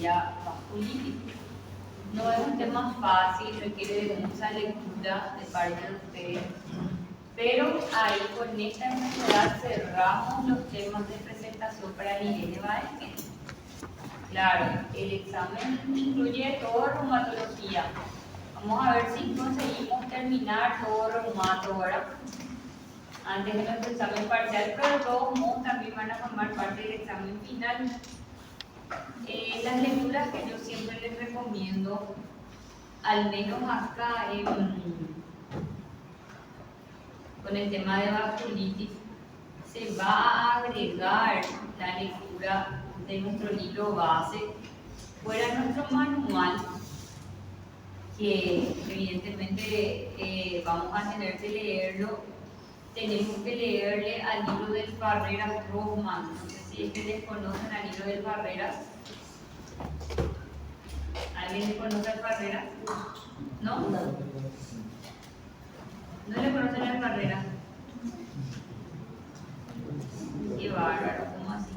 patología vasculitis. No es un tema fácil, requiere de mucha lectura de parte de ustedes, pero ahí con esta enfermedad cerramos los temas de presentación para el INE Baez. Claro, el examen incluye todo reumatología. Vamos a ver si conseguimos terminar todo reumato ahora, antes de nuestro examen parcial, pero de todos modos también van a formar parte del examen final. Las lecturas que yo siempre les recomiendo, al menos acá con el tema de vasculitis, se va a agregar la lectura de nuestro libro base fuera de nuestro manual, que evidentemente vamos a tener que leerlo. Tenemos que leerle al libro del Barreras Rothman. No sé si es que les conocen al libro del Barreras. ¿Alguien le conoce al Barreras? ¿No? ¿No le conocen al Barreras? Qué bárbaro, ¿cómo así?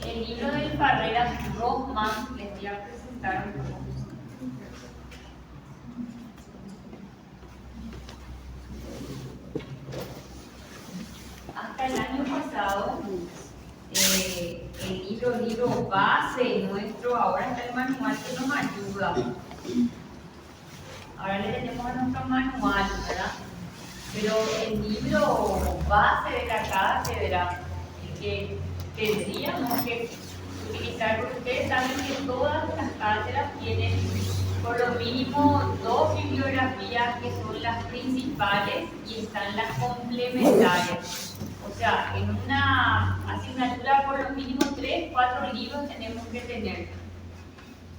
El libro del Barreras Rothman les voy a presentar un poco. Hasta el año pasado, el libro base nuestro, ahora está el manual que nos ayuda. Ahora le tenemos a nuestro manual, ¿verdad? Pero el libro base de la cátedra, el que tendríamos que utilizar, porque ustedes saben que todas las cátedras tienen por lo mínimo 2 bibliografías que son las principales y están las complementarias. O sea, en una asignatura por lo mínimo 3, 4 libros tenemos que tener.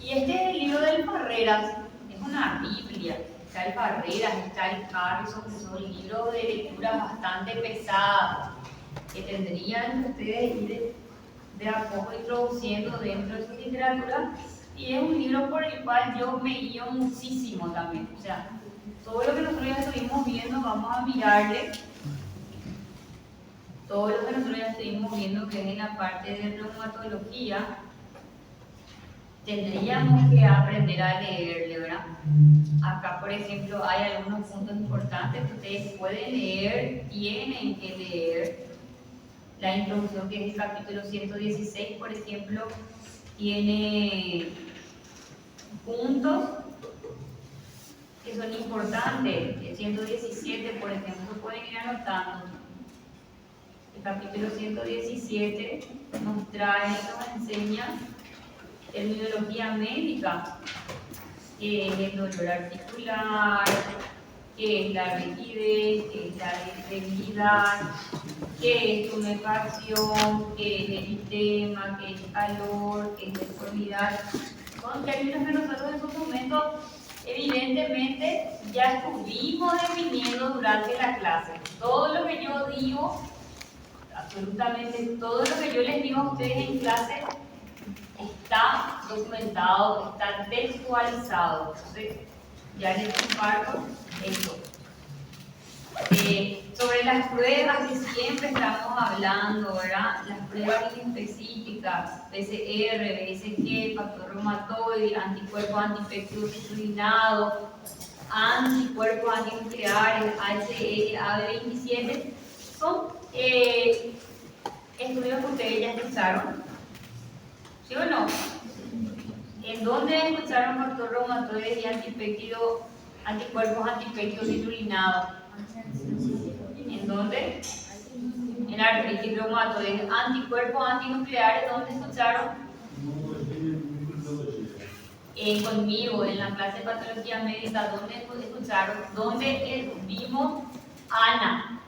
Y este es el libro del Barreras, es una biblia. Está el Barreras, está el Harrison, que son libros de lectura bastante pesados, que tendrían ustedes ir de a poco introduciendo dentro de su literatura. Y es un libro por el cual yo me guío muchísimo también. O sea, todo lo que nosotros ya estuvimos viendo, vamos a mirarle. Todo lo que nosotros ya estuvimos viendo, que es en la parte de reumatología, tendríamos que aprender a leerle, ¿verdad? Acá, por ejemplo, hay algunos puntos importantes que ustedes pueden leer, tienen que leer. La introducción, que es el capítulo 116, por ejemplo, tiene puntos que son importantes. El 117, por ejemplo, pueden ir anotando. El capítulo 117 nos trae, nos enseña terminología médica, que es el dolor articular, que es la rigidez, que es la debilidad, que es tumefacción, que es eritema, que es calor, que es deformidad. Son términos que nosotros en su momento evidentemente ya estuvimos definiendo durante la clase. Todo lo que yo digo, absolutamente todo lo que yo les digo a ustedes en clase está documentado, está textualizado. Entonces, ya les comparto esto. Sobre las pruebas que siempre estamos hablando, ¿verdad? Las pruebas específicas, PCR, BSG, factor reumatoide, anticuerpos antiinfecciosos titulinados, anticuerpos antinucleares, HLA-B27, son estudios que ustedes ya escucharon, ¿sí o no? ¿En dónde escucharon factor reumatoide y anticuerpos antiinfecciosos titulinados? ¿En dónde? En artritis reumatoide. Anticuerpos antinucleares, ¿dónde escucharon? Conmigo, en la clase de patología médica, ¿dónde escucharon? ¿Dónde vimos Ana?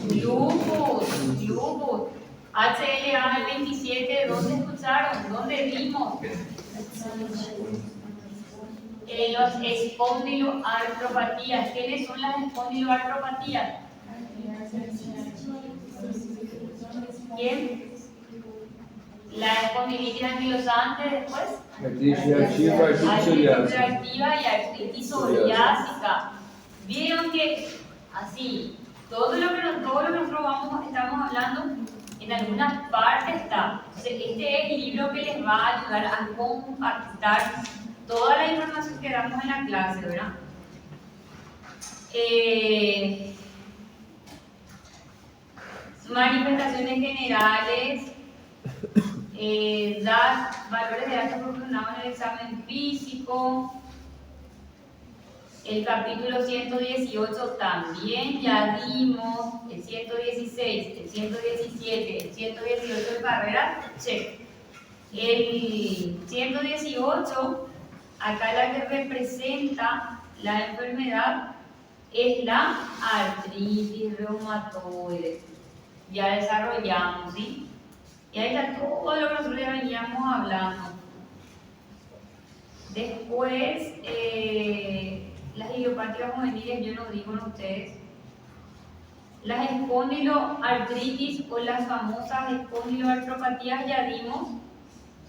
Lupus. HLA-27, ¿dónde escucharon? ¿Dónde vimos? Los espondiloartropatías. ¿Quiénes son las espondiloartropatías? ¿Quién? La espondilitis anquilosante, después. Artritis reactiva y artritis psoriásica. Vieron que así, todo lo que nosotros vamos a estar hablando, en algunas partes está. Entonces, este es el libro que les va a ayudar a compactar toda la información que damos en la clase, ¿verdad? Manifestaciones generales, valores de datos proporcionados en el examen físico. El capítulo 118 también ya dimos, el 116, el 117, el 118 de carrera, check. El 118, acá la que representa la enfermedad es la artritis reumatoide. Ya desarrollamos, ¿sí? Y ahí está todo lo que nosotros ya veníamos hablando. Después, las idiopatías juveniles, yo no digo en ustedes. Las espondiloartritis o las famosas espondiloartropatías ya dimos.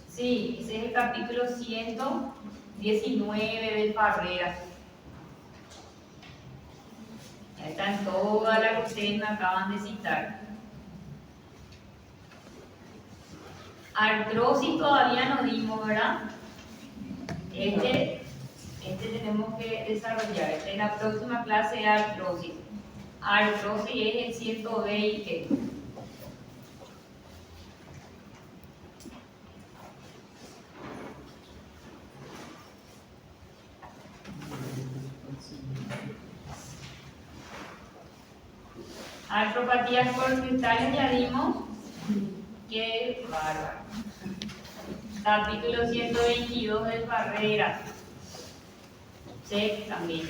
Sí, ese es el capítulo 119 del Parrera. Ahí están todas las que ustedes me acaban de citar. Artrosis todavía no dimos, ¿verdad? Este tenemos que desarrollar. En la próxima clase de artrosis. Artrosis es el 120. Artropatías por cristales ya dimos. Qué bárbaro. Capítulo 122 del Parrera. Check también.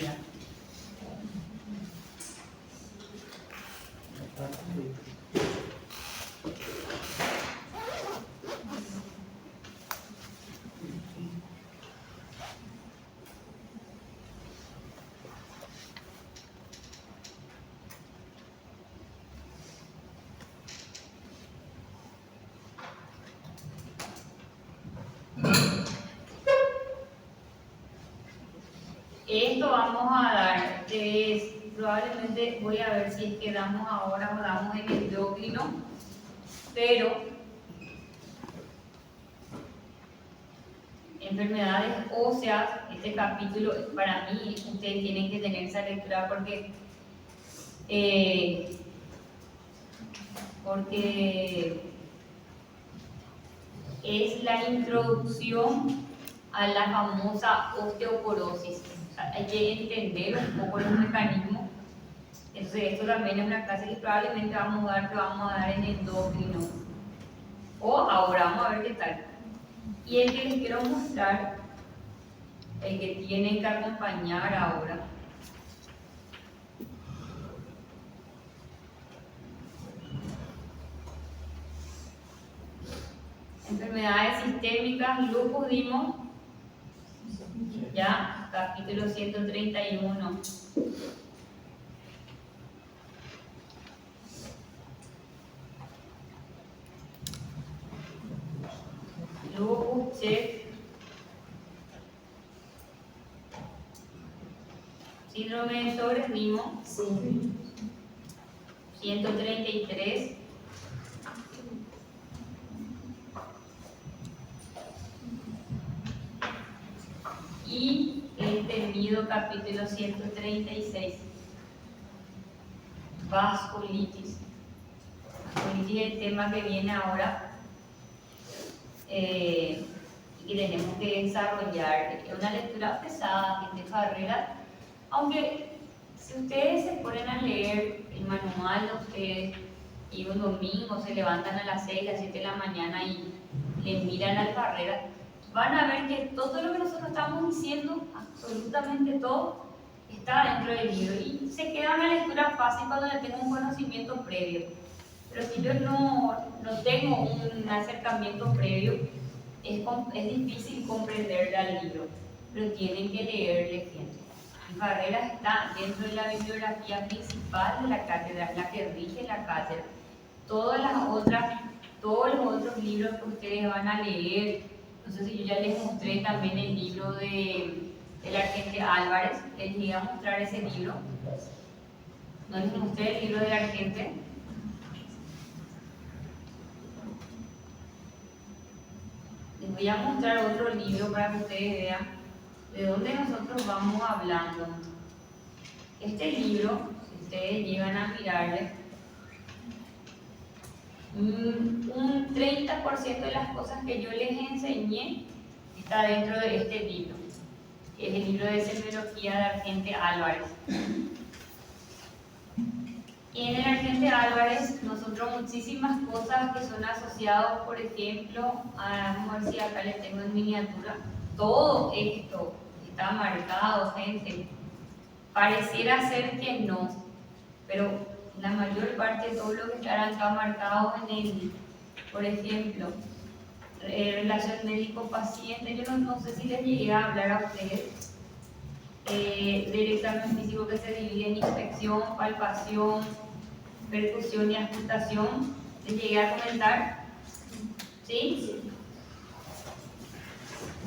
Esto vamos a dar, probablemente voy a ver si es que damos ahora o damos en el endocrino, pero enfermedades óseas, este capítulo para mí ustedes tienen que tener esa lectura porque es la introducción a la famosa osteoporosis. O sea, hay que entender un poco los mecanismos. Entonces, esto también es una clase que probablemente vamos a dar en endocrino. O ahora vamos a ver qué tal. Y el que les quiero mostrar, el que tienen que acompañar ahora, enfermedades sistémicas, lupus dimos, ya, capítulo 131. Lupus, check. Síndrome de Sjögren dimos, 133. Y el temido capítulo 136, vasculitis. Vasculitis es el tema que viene ahora y que tenemos que desarrollar. Es una lectura pesada de carrera, aunque si ustedes se ponen a leer el manual de ustedes y un domingo se levantan a las 6, las 7 de la mañana y le miran al Parrera, van a ver que todo lo que nosotros estamos diciendo, absolutamente todo, está dentro del libro y se queda una lectura fácil cuando le tengo un conocimiento previo. Pero si yo no tengo un acercamiento previo, es difícil comprenderle al libro, pero tienen que leerle, gente. El Parrera está dentro de la bibliografía principal de la cátedra, la que rige la cátedra. Todos los otros libros que ustedes van a leer, no sé si yo ya les mostré también el libro del Argente Álvarez, les iba a mostrar ese libro. ¿No les mostré el libro del Argente? voy a mostrar otro libro para que ustedes vean de dónde nosotros vamos hablando. Este libro, si ustedes llegan a mirarle, un 30% de las cosas que yo les enseñé está dentro de este libro, que es el libro de semiología de Argente Álvarez. Y en el Argente Álvarez, nosotros muchísimas cosas que son asociadas, por ejemplo, vamos a ver si acá les tengo en miniatura, todo esto está marcado, gente. Pareciera ser que no, pero la mayor parte de todo lo que estará acá marcado en el, por ejemplo, relación médico-paciente, yo no sé si les llegué a hablar a ustedes del examen físico que se divide en inspección, palpación, percusión y auscultación. ¿Les llegué a comentar? ¿Sí?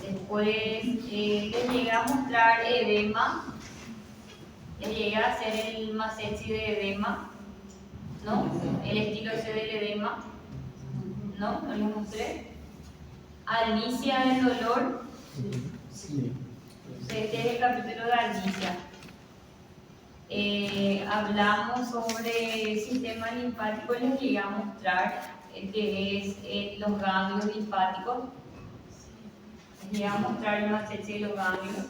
Después les llegué a mostrar edema. Les llegué a hacer el Masetsi de edema, ¿no? El estilo C del edema, ¿no? ¿No les mostré? Alnicia del dolor. Sí. Este es el capítulo de Alnicia. Hablamos sobre el sistema linfático, les llegué a mostrar que es los ganglios linfáticos. Les llegué a mostrar el Masetsi de los ganglios.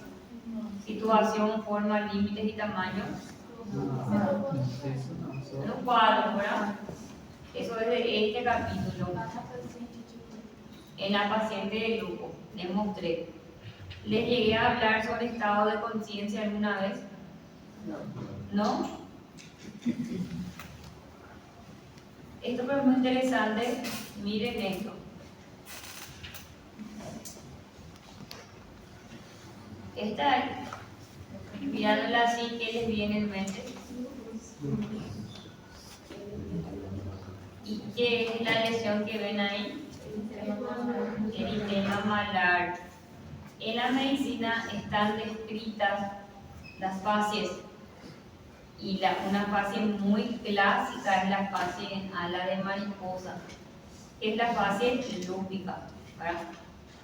Situación, forma, límites y tamaño. Los cuadros, ¿verdad? Eso es de este capítulo. En la paciente del grupo, les mostré. ¿Les llegué a hablar sobre estado de conciencia alguna vez? ¿No? Esto pero es muy interesante. Miren esto. Esta, mirándola así, ¿qué les viene en mente? ¿Y qué es la lesión que ven ahí? El eritema malar. En la medicina están descritas las fases, y una fase muy clásica es la fase en ala de mariposa, que es la fase lúpica, ¿verdad?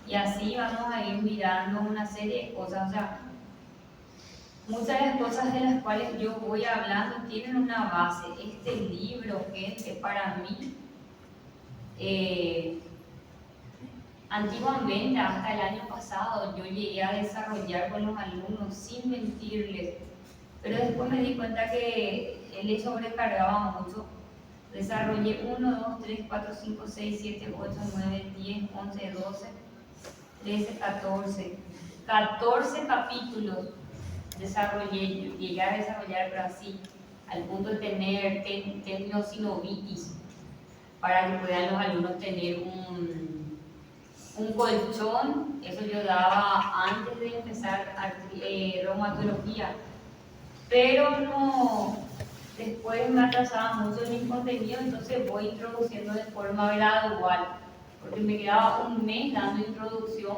Y así vamos a ir mirando una serie de cosas. O sea, muchas de las cosas de las cuales yo voy hablando tienen una base. Este libro, gente, para mí, antiguamente, hasta el año pasado, yo llegué a desarrollar con los alumnos sin mentirles, pero después me di cuenta que él le sobrecargaba mucho. Desarrollé 1, 2, 3, 4, 5, 6, 7, 8, 9, 10, 11, 12, 13, 14 capítulos desarrollé, llegué a desarrollar, pero así, al punto de tener tendinocinovitis, para que puedan los alumnos tener un colchón. Eso yo daba antes de empezar reumatología, pero no, después me atrasaba mucho en mi contenido, entonces voy introduciendo de forma gradual, porque me quedaba un mes dando introducción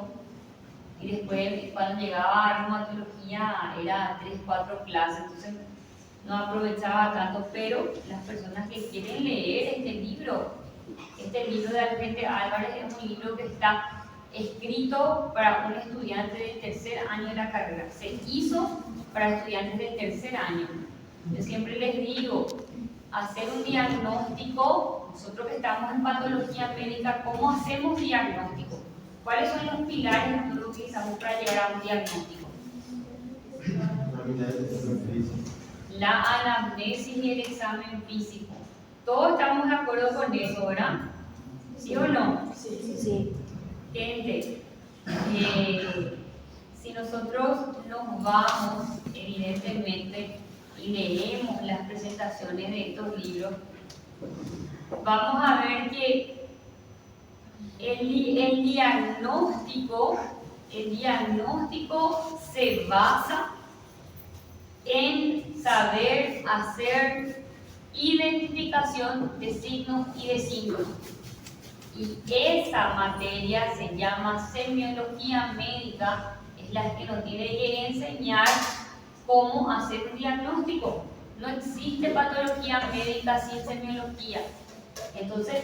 y después cuando llegaba a reumatología era 3, 4 clases, entonces no aprovechaba tanto. Pero las personas que quieren leer este libro de Argente Álvarez es un libro que está escrito para un estudiante del tercer año de la carrera, se hizo para estudiantes del tercer año. Yo siempre les digo, hacer un diagnóstico, nosotros que estamos en patología médica, ¿cómo hacemos diagnóstico? ¿Cuáles son los pilares que nosotros utilizamos para llegar a un diagnóstico? La anamnesis y el examen físico. Todos estamos de acuerdo con eso, ¿verdad? ¿Sí o no? Sí. Gente, si nosotros nos vamos, evidentemente, y leemos las presentaciones de estos libros, vamos a ver que el diagnóstico se basa en saber hacer identificación de signos y de síntomas. Y esa materia se llama semiología médica, es la que nos tiene que enseñar cómo hacer un diagnóstico. No existe patología médica sin semiología. Entonces,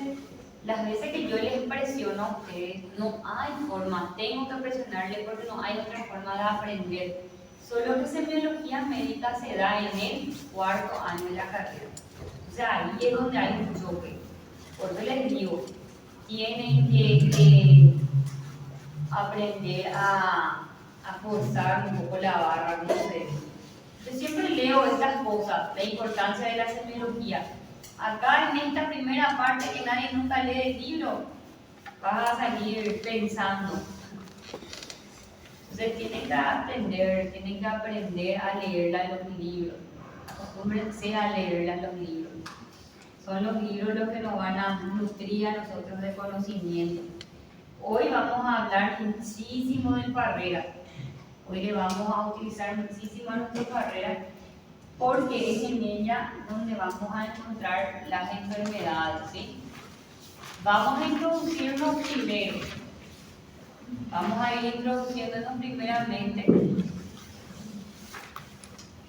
Las veces que yo les presiono a ustedes, no hay forma, tengo que presionarles porque no hay otra forma de aprender. Solo que semiología médica se da en el 4º año de la carrera. O sea, ahí es donde hay un choque. Por eso les digo, tienen que aprender a forzar un poco la barra, como se dice. Yo siempre leo estas cosas, la importancia de la semiología. Acá en esta primera parte que nadie nunca lee el libro, vas a salir pensando. Entonces tienen que aprender a leer los libros. Acostúmbrense a leer los libros. Son los libros los que nos van a nutrir a nosotros de conocimiento. Hoy vamos a hablar muchísimo de Parrera. Hoy le vamos a utilizar muchísimo a nuestra Parrera porque es en ella donde vamos a encontrar las enfermedades, ¿sí? Vamos a introducirnos primero. Vamos a ir introduciéndonos primeramente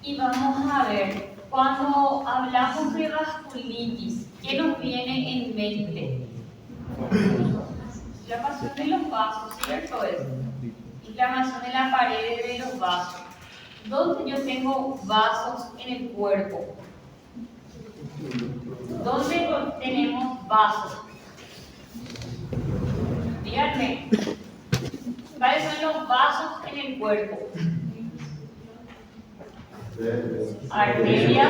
y vamos a ver, cuando hablamos de vasculitis, ¿qué nos viene en mente? Inflamación de los vasos, ¿cierto? Inflamación de la pared de los vasos. ¿Dónde yo tengo vasos en el cuerpo? ¿Dónde tenemos vasos? Díganme, ¿cuáles son los vasos en el cuerpo? Arteria,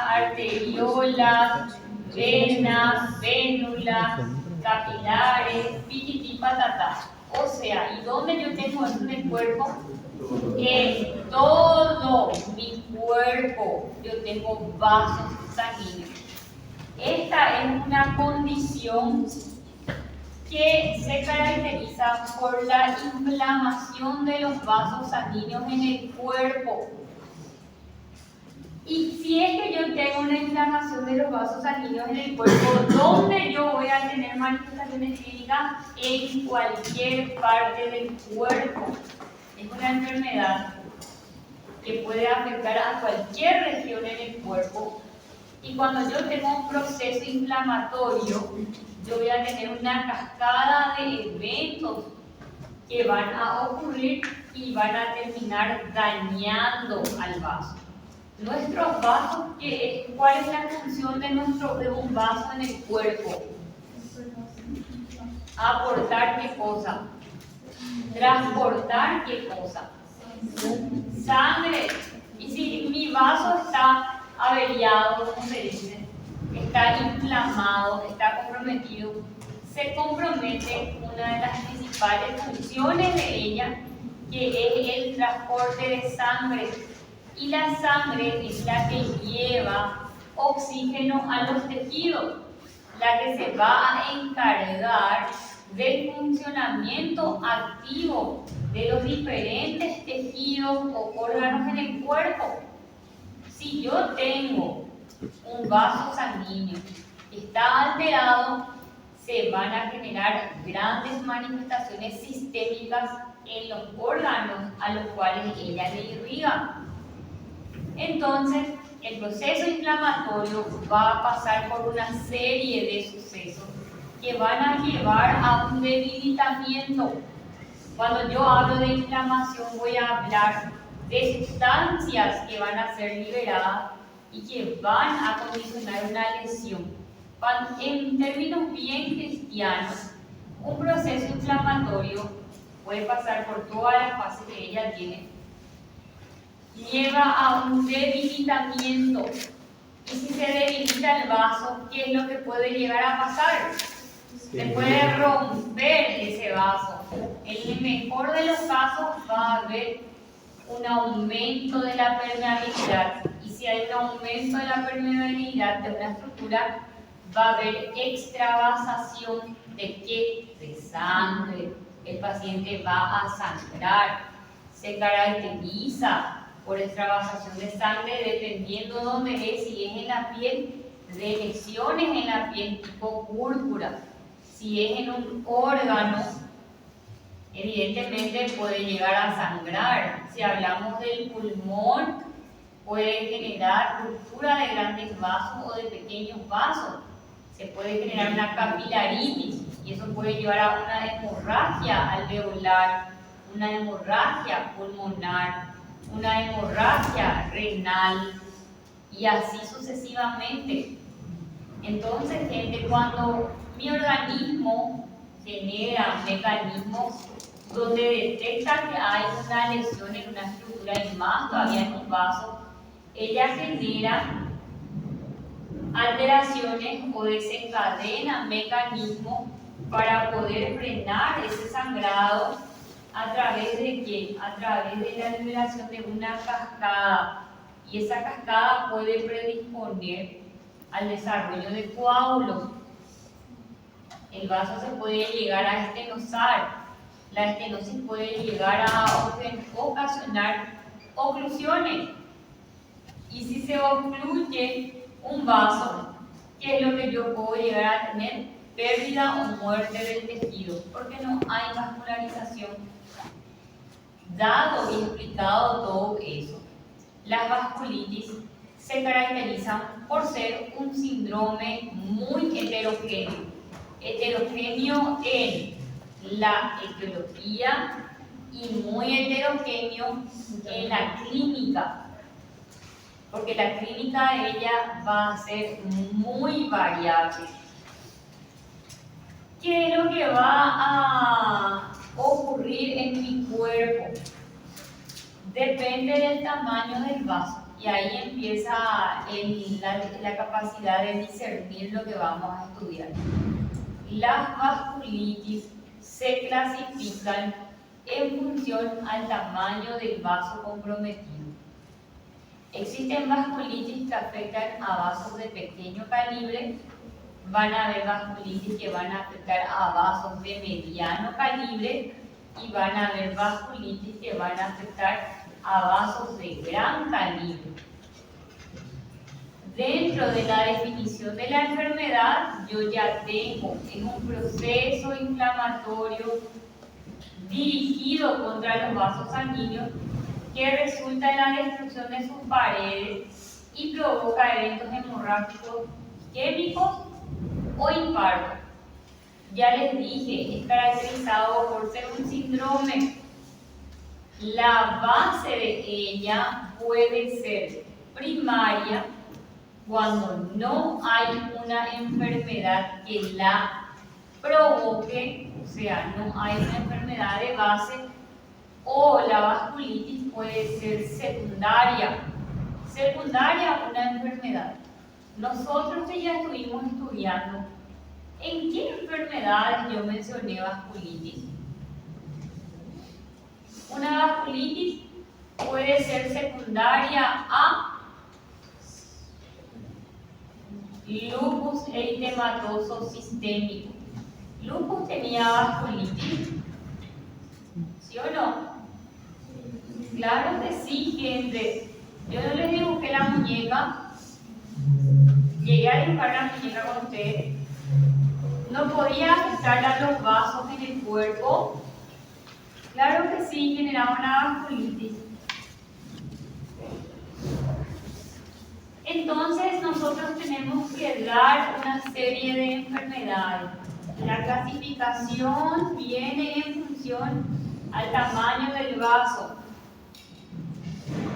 arteriola, venas, vénulas, capilares, pititi patata. O sea, ¿y dónde yo tengo eso en el cuerpo? En todo mi cuerpo yo tengo vasos sanguíneos. Esta es una condición que se caracteriza por la inflamación de los vasos sanguíneos en el cuerpo. Y si es que yo tengo una inflamación de los vasos sanguíneos en el cuerpo, ¿dónde yo voy a tener manifestaciones clínicas? En cualquier parte del cuerpo. Es una enfermedad que puede afectar a cualquier región en el cuerpo. Y cuando yo tengo un proceso inflamatorio, yo voy a tener una cascada de eventos que van a ocurrir y van a terminar dañando al vaso. Nuestros vasos, ¿cuál es la función de un vaso en el cuerpo? Aportar qué cosa, transportar qué cosa, sangre. Y si mi vaso está averiado, como se dice, está inflamado, está comprometido, se compromete una de las principales funciones de ella, que es el transporte de sangre. Y la sangre es la que lleva oxígeno a los tejidos, la que se va a encargar del funcionamiento activo de los diferentes tejidos o órganos en el cuerpo. Si yo tengo un vaso sanguíneo que está alterado, se van a generar grandes manifestaciones sistémicas en los órganos a los cuales ella le irriga. Entonces, el proceso inflamatorio va a pasar por una serie de sucesos que van a llevar a un debilitamiento. Cuando yo hablo de inflamación, voy a hablar de sustancias que van a ser liberadas y que van a condicionar una lesión. En términos bien cristianos, un proceso inflamatorio puede pasar por todas las fases que ella tiene, lleva a un debilitamiento. Y si se debilita el vaso, ¿qué es lo que puede llegar a pasar? Se puede romper ese vaso. En el mejor de los casos va a haber un aumento de la permeabilidad. Y si hay un aumento de la permeabilidad de una estructura, va a haber extravasación de qué? De sangre. El paciente va a sangrar. Se caracteriza por extravasación de sangre dependiendo dónde es, si es en la piel, de lesiones en la piel tipo púrpura. Si es en un órgano, evidentemente puede llegar a sangrar. Si hablamos del pulmón, puede generar ruptura de grandes vasos o de pequeños vasos. Se puede generar una capilaritis y eso puede llevar a una hemorragia alveolar, una hemorragia pulmonar, una hemorragia renal y así sucesivamente. Entonces, gente, cuando mi organismo genera mecanismos donde detecta que hay una lesión en una estructura y más todavía en un vaso, ella genera alteraciones o desencadena mecanismos para poder frenar ese sangrado a través de ¿qué? A través de la liberación de una cascada, y esa cascada puede predisponer al desarrollo de coágulos. El vaso se puede llegar a estenosar, la estenosis puede llegar a ocasionar oclusiones, y si se ocluye un vaso, ¿qué es lo que yo puedo llegar a tener? Pérdida o muerte del tejido, porque no hay vascularización. Dado y explicado todo eso, las vasculitis se caracterizan por ser un síndrome muy heterogéneo. Heterogéneo en la etiología y muy heterogéneo en la clínica, porque la clínica de ella va a ser muy variable. ¿Qué es lo que va a ocurrir en mi cuerpo? Depende del tamaño del vaso, y ahí empieza la capacidad de discernir lo que vamos a estudiar. Las vasculitis se clasifican en función al tamaño del vaso comprometido. Existen vasculitis que afectan a vasos de pequeño calibre, van a haber vasculitis que van a afectar a vasos de mediano calibre y van a haber vasculitis que van a afectar a vasos de gran calibre. Dentro de la definición de la enfermedad, yo ya tengo en un proceso inflamatorio dirigido contra los vasos sanguíneos que resulta en la destrucción de sus paredes y provoca eventos hemorrágicos isquémicos o infarto. Ya les dije, es caracterizado por ser un síndrome. La base de ella puede ser primaria, cuando no hay una enfermedad que la provoque, o sea, no hay una enfermedad de base, o la vasculitis puede ser secundaria. Secundaria, una enfermedad. Nosotros que ya estuvimos estudiando, ¿en qué enfermedades yo mencioné vasculitis? Una vasculitis puede ser secundaria a lupus eritematoso sistémico. Lupus tenía vasculitis, ¿sí o no? Claro que sí, gente. Yo no les dibujé la muñeca, llegué a dibujar la muñeca con ustedes. ¿No podía afectar a los vasos en el cuerpo? Claro que sí, generaba una vasculitis. Entonces nosotros tenemos que dar una serie de enfermedades. La clasificación viene en función al tamaño del vaso.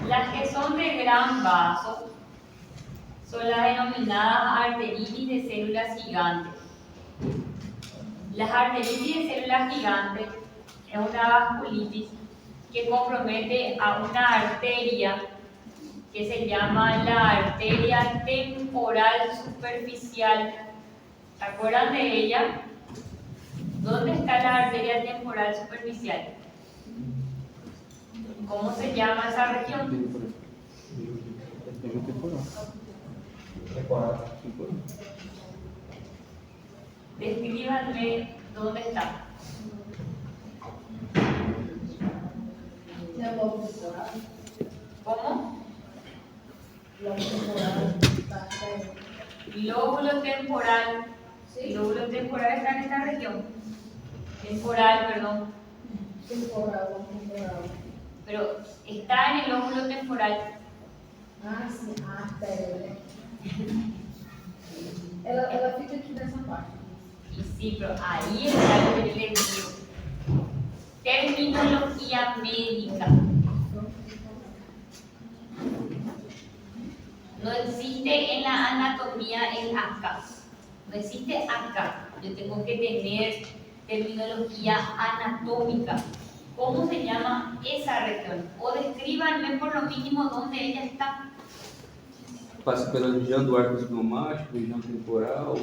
Las que son de gran vaso son las denominadas arteritis de células gigantes. Las arteritis de células gigantes es una vasculitis que compromete a una arteria que se llama la arteria temporal superficial. ¿Se acuerdan de ella? ¿Dónde está la arteria temporal superficial? ¿Cómo se llama esa región? Descríbanme dónde está. ¿Cómo? Lóbulo temporal. El lóbulo temporal está en esta región. Temporal, perdón. Pero está en el lóbulo temporal. Ah, sim. A artéria. Ela fica aqui nessa parte. Y sí, pero ahí está lo que yo les digo. Terminología médica. No existe en la anatomía el acá. No existe acá. Yo tengo que tener terminología anatómica. ¿Cómo se llama esa región? O descríbanme por lo mínimo dónde ella está. Passa pela região do arco pneumático, região temporal.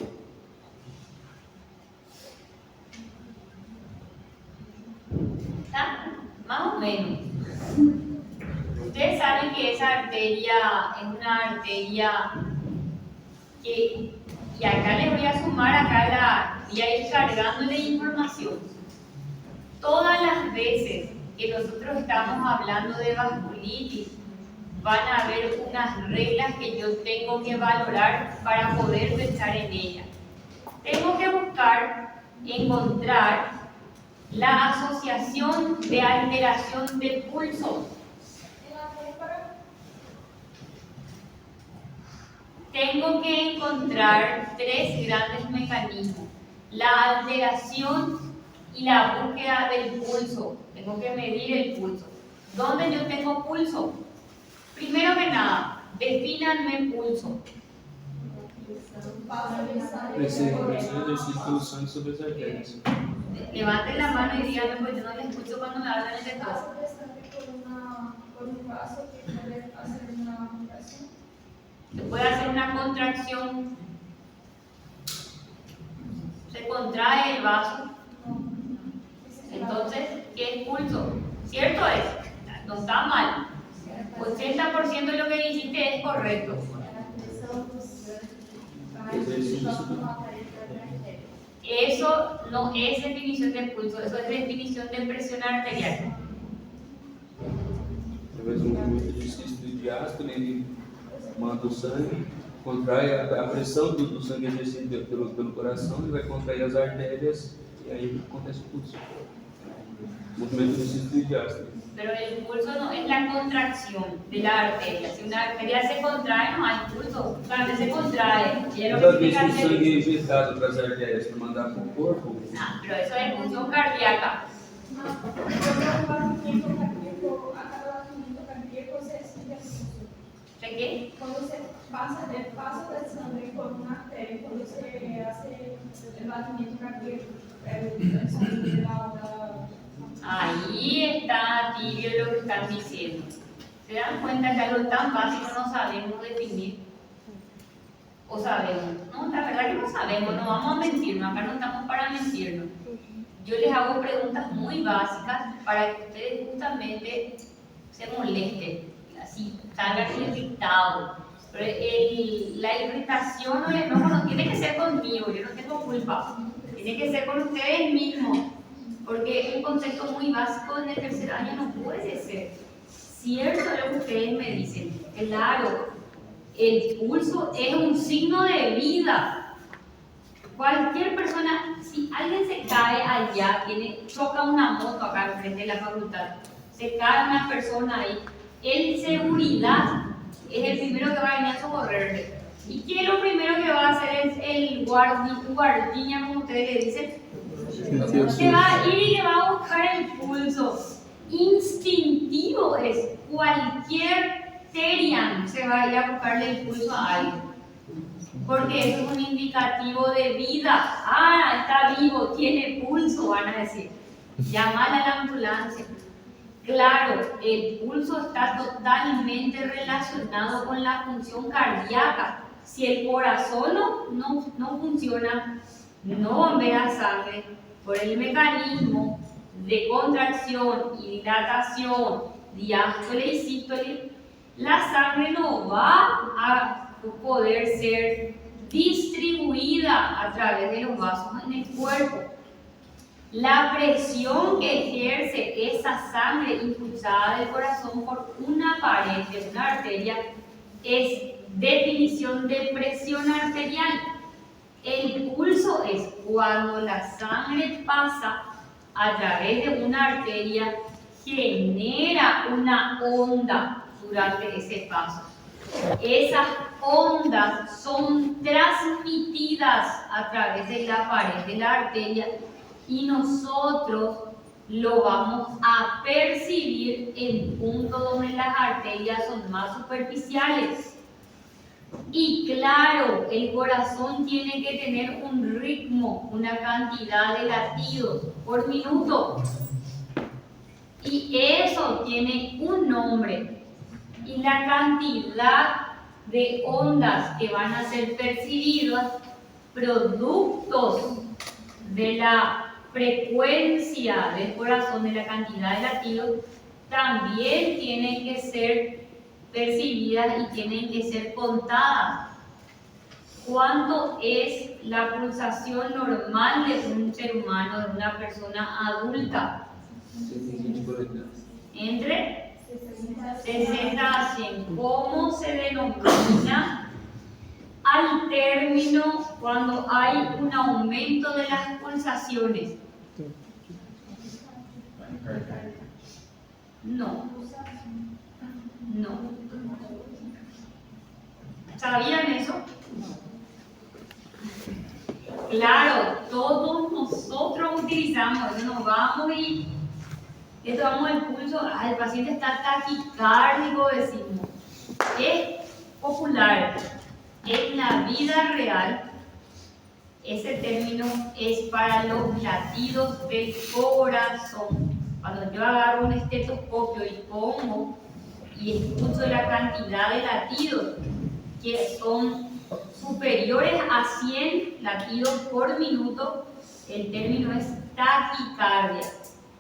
¿Está? Más o menos. Ustedes saben que esa arteria es una arteria que, y acá les voy a sumar, voy a ir cargándole información. Todas las veces que nosotros estamos hablando de vasculitis, van a haber unas reglas que yo tengo que valorar para poder pensar en ellas. Tengo que encontrar la asociación de alteración del pulso. Tengo que encontrar tres grandes mecanismos: la alteración y la búsqueda del pulso. Tengo que medir el pulso. ¿Dónde yo tengo pulso? Primero que nada, defínanme pulso. Esse exercício pelo sangue sobre as artérias. Levanten la mano y díganme, pues yo no les escucho cuando me hablan de todo. Se puede hacer una contracción. Se contrae el vaso. Entonces, ¿qué es pulso? ¿Cierto es? No está mal. 80% de lo que dijiste es correcto. Eso no es definición de pulso, eso es definición de presión arterial. Através de um movimento de cisto e diástole, ele manda o sangue, contrai a pressão do sangue exercida pelo coração, ele vai contrair as artérias e aí acontece o pulso. Movimento de cisto e diástole. Pero el pulso no es la contracción de la arteria. Si una arteria se contrae, no hay pulso. Cuando se contrae, y es lo Toda que vez que o significa sangue é injetado para as artérias para mandar para o corpo, Ah, pero eso es función cardíaca. ¿De qué? Quando você passa da sangue por uma artéria, quando você hace el batimento cardíaco, el sangue da. Ahí está tibio lo que están diciendo. ¿Se dan cuenta que algo tan básico no sabemos definir? ¿O sabemos? No, la verdad que no sabemos, no vamos a mentirnos, acá no estamos para mentirnos. Yo les hago preguntas muy básicas para que ustedes justamente se molesten, así salgan irritados. Pero la irritación o el enojo no tiene que ser conmigo, yo no tengo culpa, tiene que ser con ustedes mismos, porque es un concepto muy básico en el tercer año, no puede ser cierto lo que ustedes me dicen. Claro, el pulso es un signo de vida. Cualquier persona, si alguien se cae allá, choca una moto acá enfrente de la facultad, se cae una persona ahí, en seguridad es el primero que va a venir a socorrerle. ¿Y qué es lo primero que va a hacer? Es el guardián, como ustedes le dicen, se va a ir y le va a buscar el pulso. Instintivo es, cualquier terian se va a ir a buscarle el pulso a alguien. Porque eso es un indicativo de vida. Ah, está vivo, tiene pulso, van a decir. Llamar a la ambulancia. Claro, el pulso está totalmente relacionado con la función cardíaca. Si el corazón no funciona, no bombea sangre por el mecanismo de contracción y dilatación, diástole y sístole, la sangre no va a poder ser distribuida a través de los vasos en el cuerpo. La presión que ejerce esa sangre impulsada del corazón por una pared de una arteria es definición de presión arterial. El pulso es cuando la sangre pasa a través de una arteria, genera una onda durante ese paso. esas ondas son transmitidas a través de la pared de la arteria y nosotros lo vamos a percibir en puntos donde las arterias son más superficiales. Y claro, el corazón tiene que tener un ritmo, una cantidad de latidos por minuto. Y eso tiene un nombre. Y la cantidad de ondas que van a ser percibidas, productos de la frecuencia del corazón, de la cantidad de latidos, también tienen que ser percibidas y tienen que ser contadas. ¿Cuánto es la pulsación normal de un ser humano, de una persona adulta? Entre 60 a 100. ¿Cómo se denomina al término cuando hay un aumento de las pulsaciones? No. ¿Sabían eso? Claro, todos nosotros utilizamos, nos vamos y le tomamos el pulso, el paciente está taquicárdico, decimos. Es popular. En la vida real, ese término es para los latidos del corazón. Cuando yo agarro un estetoscopio y pongo y escucho la cantidad de latidos que son superiores a 100 latidos por minuto, el término es taquicardia.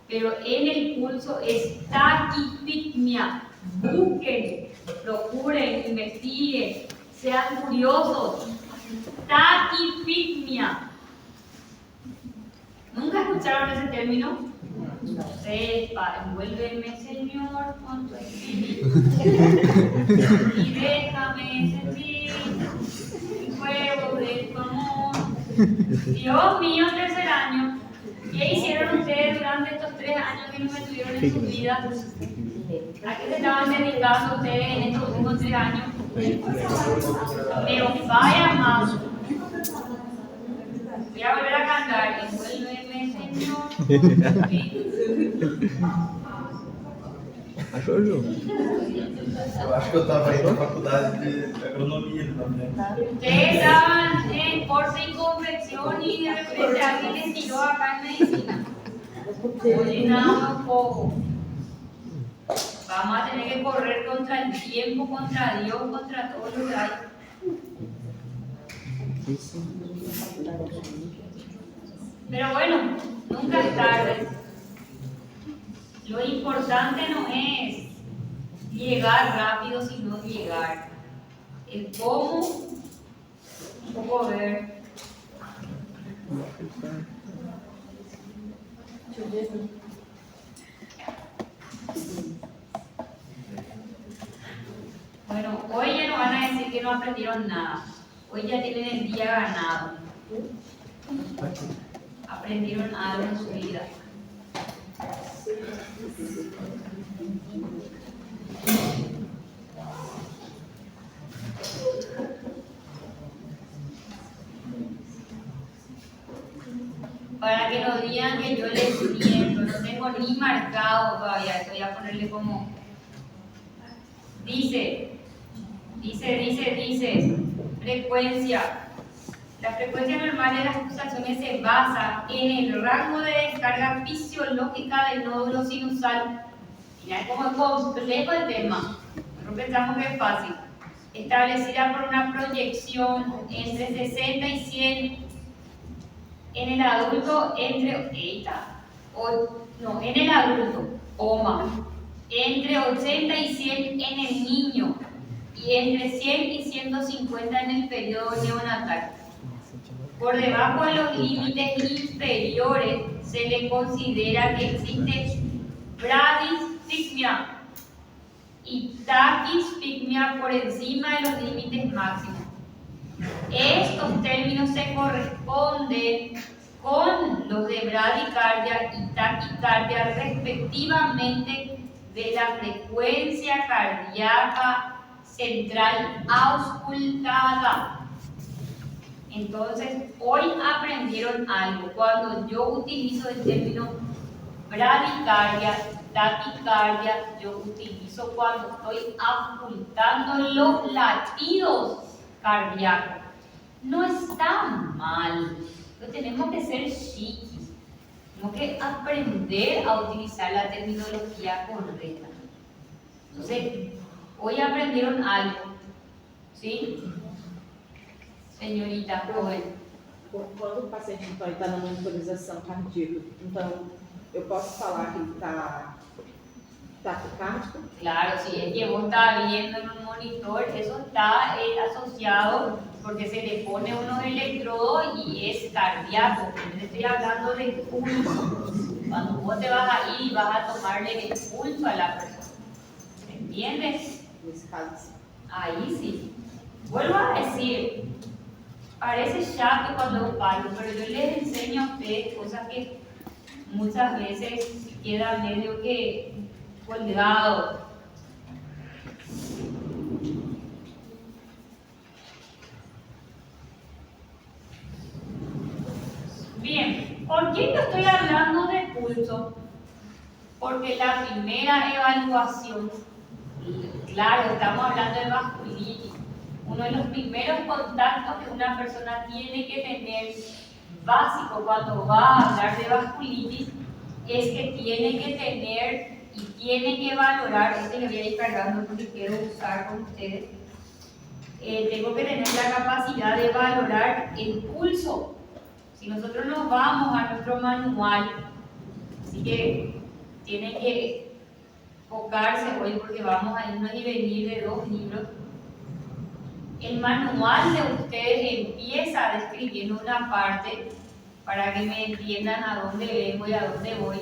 Pero en el pulso es taquipigmia. Busquen, procuren, investiguen, sean curiosos. Taquipigmia. ¿Nunca escucharon ese término? Sepa, envuélveme, Señor, con tu espíritu y déjame sentir el fuego de tu amor. Dios mío, tercer año. ¿Qué hicieron ustedes durante estos 3 años que no me tuvieron en su vida? ¿A qué se estaban dedicando ustedes en estos últimos 3 años? Pero vaya más. Voy a volver a cantar. Envuélveme, Señor. Eu acho que eu estava indo na faculdade de agronomia também. Ustedes estaban en corte y confección y de repente alguien les tiró acá en medicina. Oye, nada, un poco. Vamos a tener que correr contra el tiempo, contra Dios, contra todo lo que hay. Pero bueno, nunca es tarde. Lo importante no es llegar rápido, sino llegar. El cómo, un poco ver. Bueno, hoy ya no van a decir que no aprendieron nada. Hoy ya tienen el día ganado. Aprendieron algo en su vida. Para que no digan que yo les miento, no tengo ni marcado todavía, voy a ponerle como dice, frecuencia. La frecuencia normal de las pulsaciones se basa en el rango de descarga fisiológica del nódulo sinusal. Mirá cómo es complejo el tema. Nosotros pensamos que es fácil. Establecida por una proyección entre 60 y 100 en el adulto, entre 80 y 100 en el niño y entre 100 y 150 en el periodo neonatal. Por debajo de los límites inferiores se le considera que existe bradispigmia y taquispigmia por encima de los límites máximos. Estos términos se corresponden con los de bradicardia y taquicardia respectivamente de la frecuencia cardíaca central auscultada. Entonces, hoy aprendieron algo. Cuando yo utilizo el término bradicardia, taquicardia, yo utilizo cuando estoy auscultando los latidos cardíacos. No está mal, pero tenemos que ser chiquis, tenemos que aprender a utilizar la terminología correcta. Entonces, hoy aprendieron algo, ¿sí? Senhorita joven. Quando o paciente então está na monitorização cardíaca, então eu posso falar que ele está taquicárdico? Claro, si es que vos estás viendo en un monitor, eso está asociado porque se le pone unos electrodos y es cardíaco. Yo te estoy hablando de pulso. Cuando vos te vas a ir y vas a tomarle el pulso a la persona. ¿Entiendes? Nesse caso, sim. Ahí sí. Vuelvo a decir, parece chato cuando es palo, pero yo les enseño a ustedes cosas que muchas veces quedan medio que colgado. Bien, ¿por qué yo estoy hablando de pulso? Porque la primera evaluación, claro, estamos hablando de vasculitis. Uno de los primeros contactos que una persona tiene que tener básico cuando va a hablar de vasculitis es que tiene que tener y tiene que valorar, le voy a ir cargando porque quiero usar con ustedes, tengo que tener la capacidad de valorar el pulso. Si nosotros nos vamos a nuestro manual, así que tienen que enfocarse hoy porque vamos a irnos y venir de 2 libros. El manual de ustedes empieza describiendo una parte para que me entiendan a dónde vengo y a dónde voy.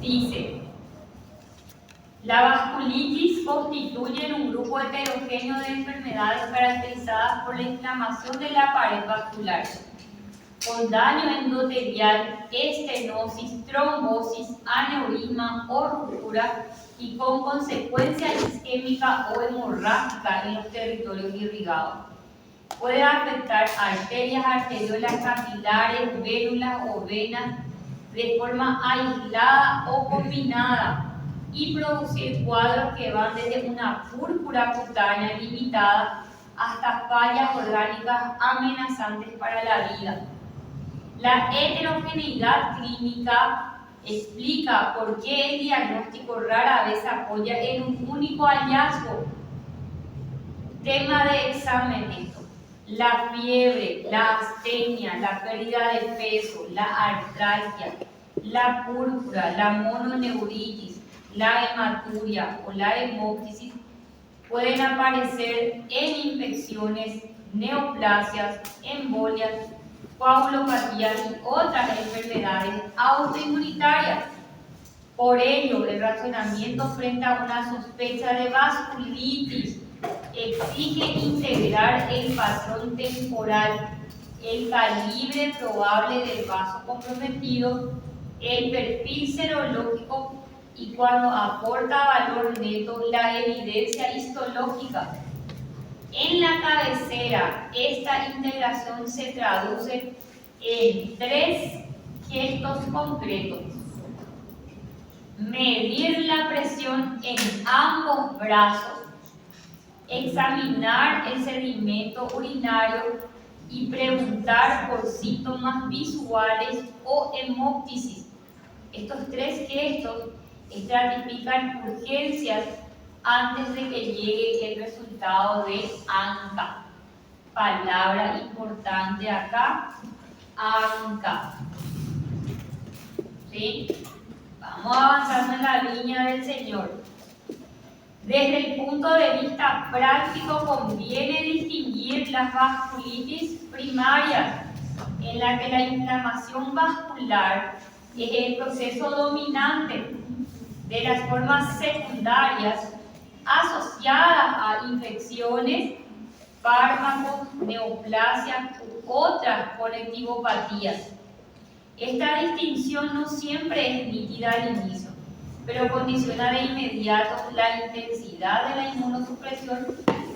Dice, la vasculitis constituye un grupo heterogéneo de enfermedades caracterizadas por la inflamación de la pared vascular, con daño endotelial, estenosis, trombosis, aneurisma o ruptura y con consecuencia isquémica o hemorrágica en los territorios irrigados. Puede afectar arterias, arteriolas, capilares, vénulas o venas de forma aislada o combinada y producir cuadros que van desde una púrpura cutánea limitada hasta fallas orgánicas amenazantes para la vida. La heterogeneidad clínica explica por qué el diagnóstico rara vez se apoya en un único hallazgo. Tema de examen esto: la fiebre, la astenia, la pérdida de peso, la artralgia, la púrpura, la mononeuritis, la hematuria o la hemoptisis pueden aparecer en infecciones, neoplasias, embolias, coagulopatías y otras enfermedades autoinmunitarias. Por ello, el razonamiento frente a una sospecha de vasculitis exige integrar el patrón temporal, el calibre probable del vaso comprometido, el perfil serológico y, cuando aporta valor neto, la evidencia histológica. En la cabecera, esta integración se traduce en 3 gestos concretos: medir la presión en ambos brazos, examinar el sedimento urinario y preguntar por síntomas visuales o hemoptisis. Estos 3 gestos estratifican urgencias antes de que llegue el resultado de ANCA. Palabra importante acá, ANCA. ¿Sí? Vamos avanzando en la línea del Señor. Desde el punto de vista práctico, conviene distinguir las vasculitis primarias, en la que la inflamación vascular es el proceso dominante, de las formas secundarias asociadas a infecciones, fármacos, neoplasias u otras conectivopatías. Esta distinción no siempre es nítida al inicio. pero condiciona de inmediato la intensidad de la inmunosupresión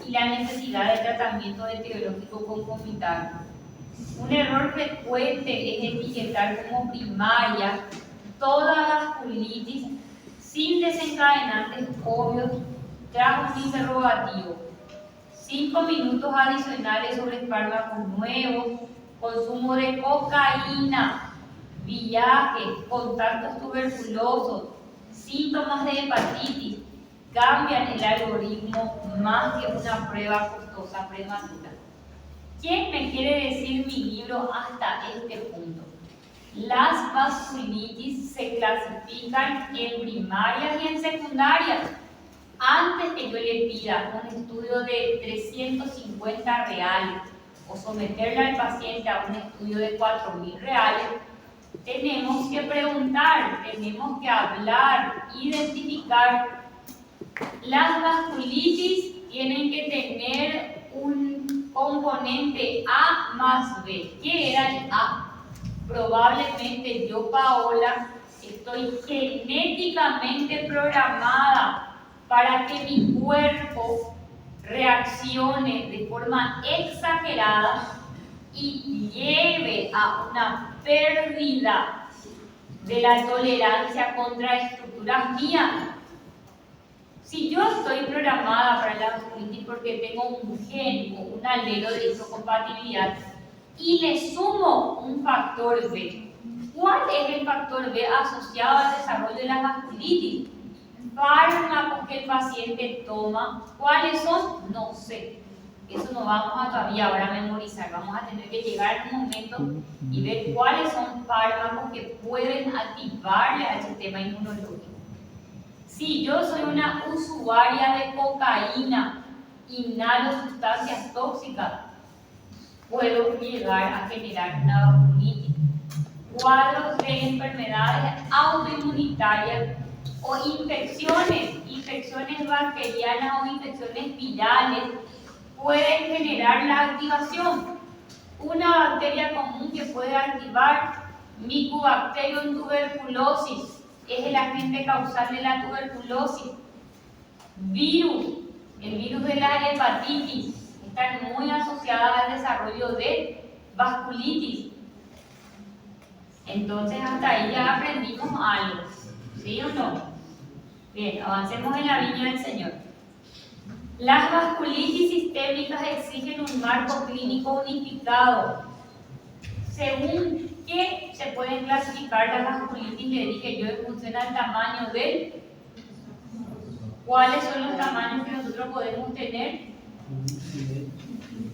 y la necesidad de tratamiento etiológico concomitante. Un error frecuente es etiquetar como primaria toda vasculitis sin desencadenantes obvios tras un interrogativo. 5 minutos adicionales sobre fármacos nuevos, consumo de cocaína, viajes, contactos tuberculosos, síntomas de hepatitis, cambian el algoritmo más que una prueba costosa prematura. ¿Quién me quiere decir mi libro hasta este punto? Las vasculitis se clasifican en primarias y en secundarias. Antes que yo le pida un estudio de 350 reales o someterle al paciente a un estudio de 4.000 reales, tenemos que preguntar, tenemos que hablar, identificar. Las vasculitis tienen que tener un componente A más B. ¿Qué era el A? Probablemente yo, Paola, estoy genéticamente programada para que mi cuerpo reaccione de forma exagerada y lleve a una pérdida de la tolerancia contra estructuras mías. Si yo estoy programada para la vasculitis porque tengo un gen o un alelo de histocompatibilidad y le sumo un factor B, ¿cuál es el factor B asociado al desarrollo de la vasculitis? Fármacos que el paciente toma, ¿cuáles son? No sé. Eso no vamos a todavía ahora a memorizar. Vamos a tener que llegar a un momento y ver cuáles son fármacos que pueden activarle al sistema inmunológico. Si yo soy una usuaria de cocaína, inhalo sustancias tóxicas, puedo llegar a generar una vasculitis. Cuadros de enfermedades autoinmunitarias o infecciones bacterianas o infecciones virales pueden generar la activación. Una bacteria común que puede activar Mycobacterium tuberculosis es el agente causal de la tuberculosis. Virus, el virus de la hepatitis, están muy asociadas al desarrollo de vasculitis. Entonces hasta ahí ya aprendimos algo, ¿sí o no? Bien, avancemos en la viña del Señor. Las vasculitis sistémicas exigen un marco clínico unificado. ¿Según qué se pueden clasificar las vasculitis? Le dije yo en función al tamaño del... ¿Cuáles son los tamaños que nosotros podemos tener?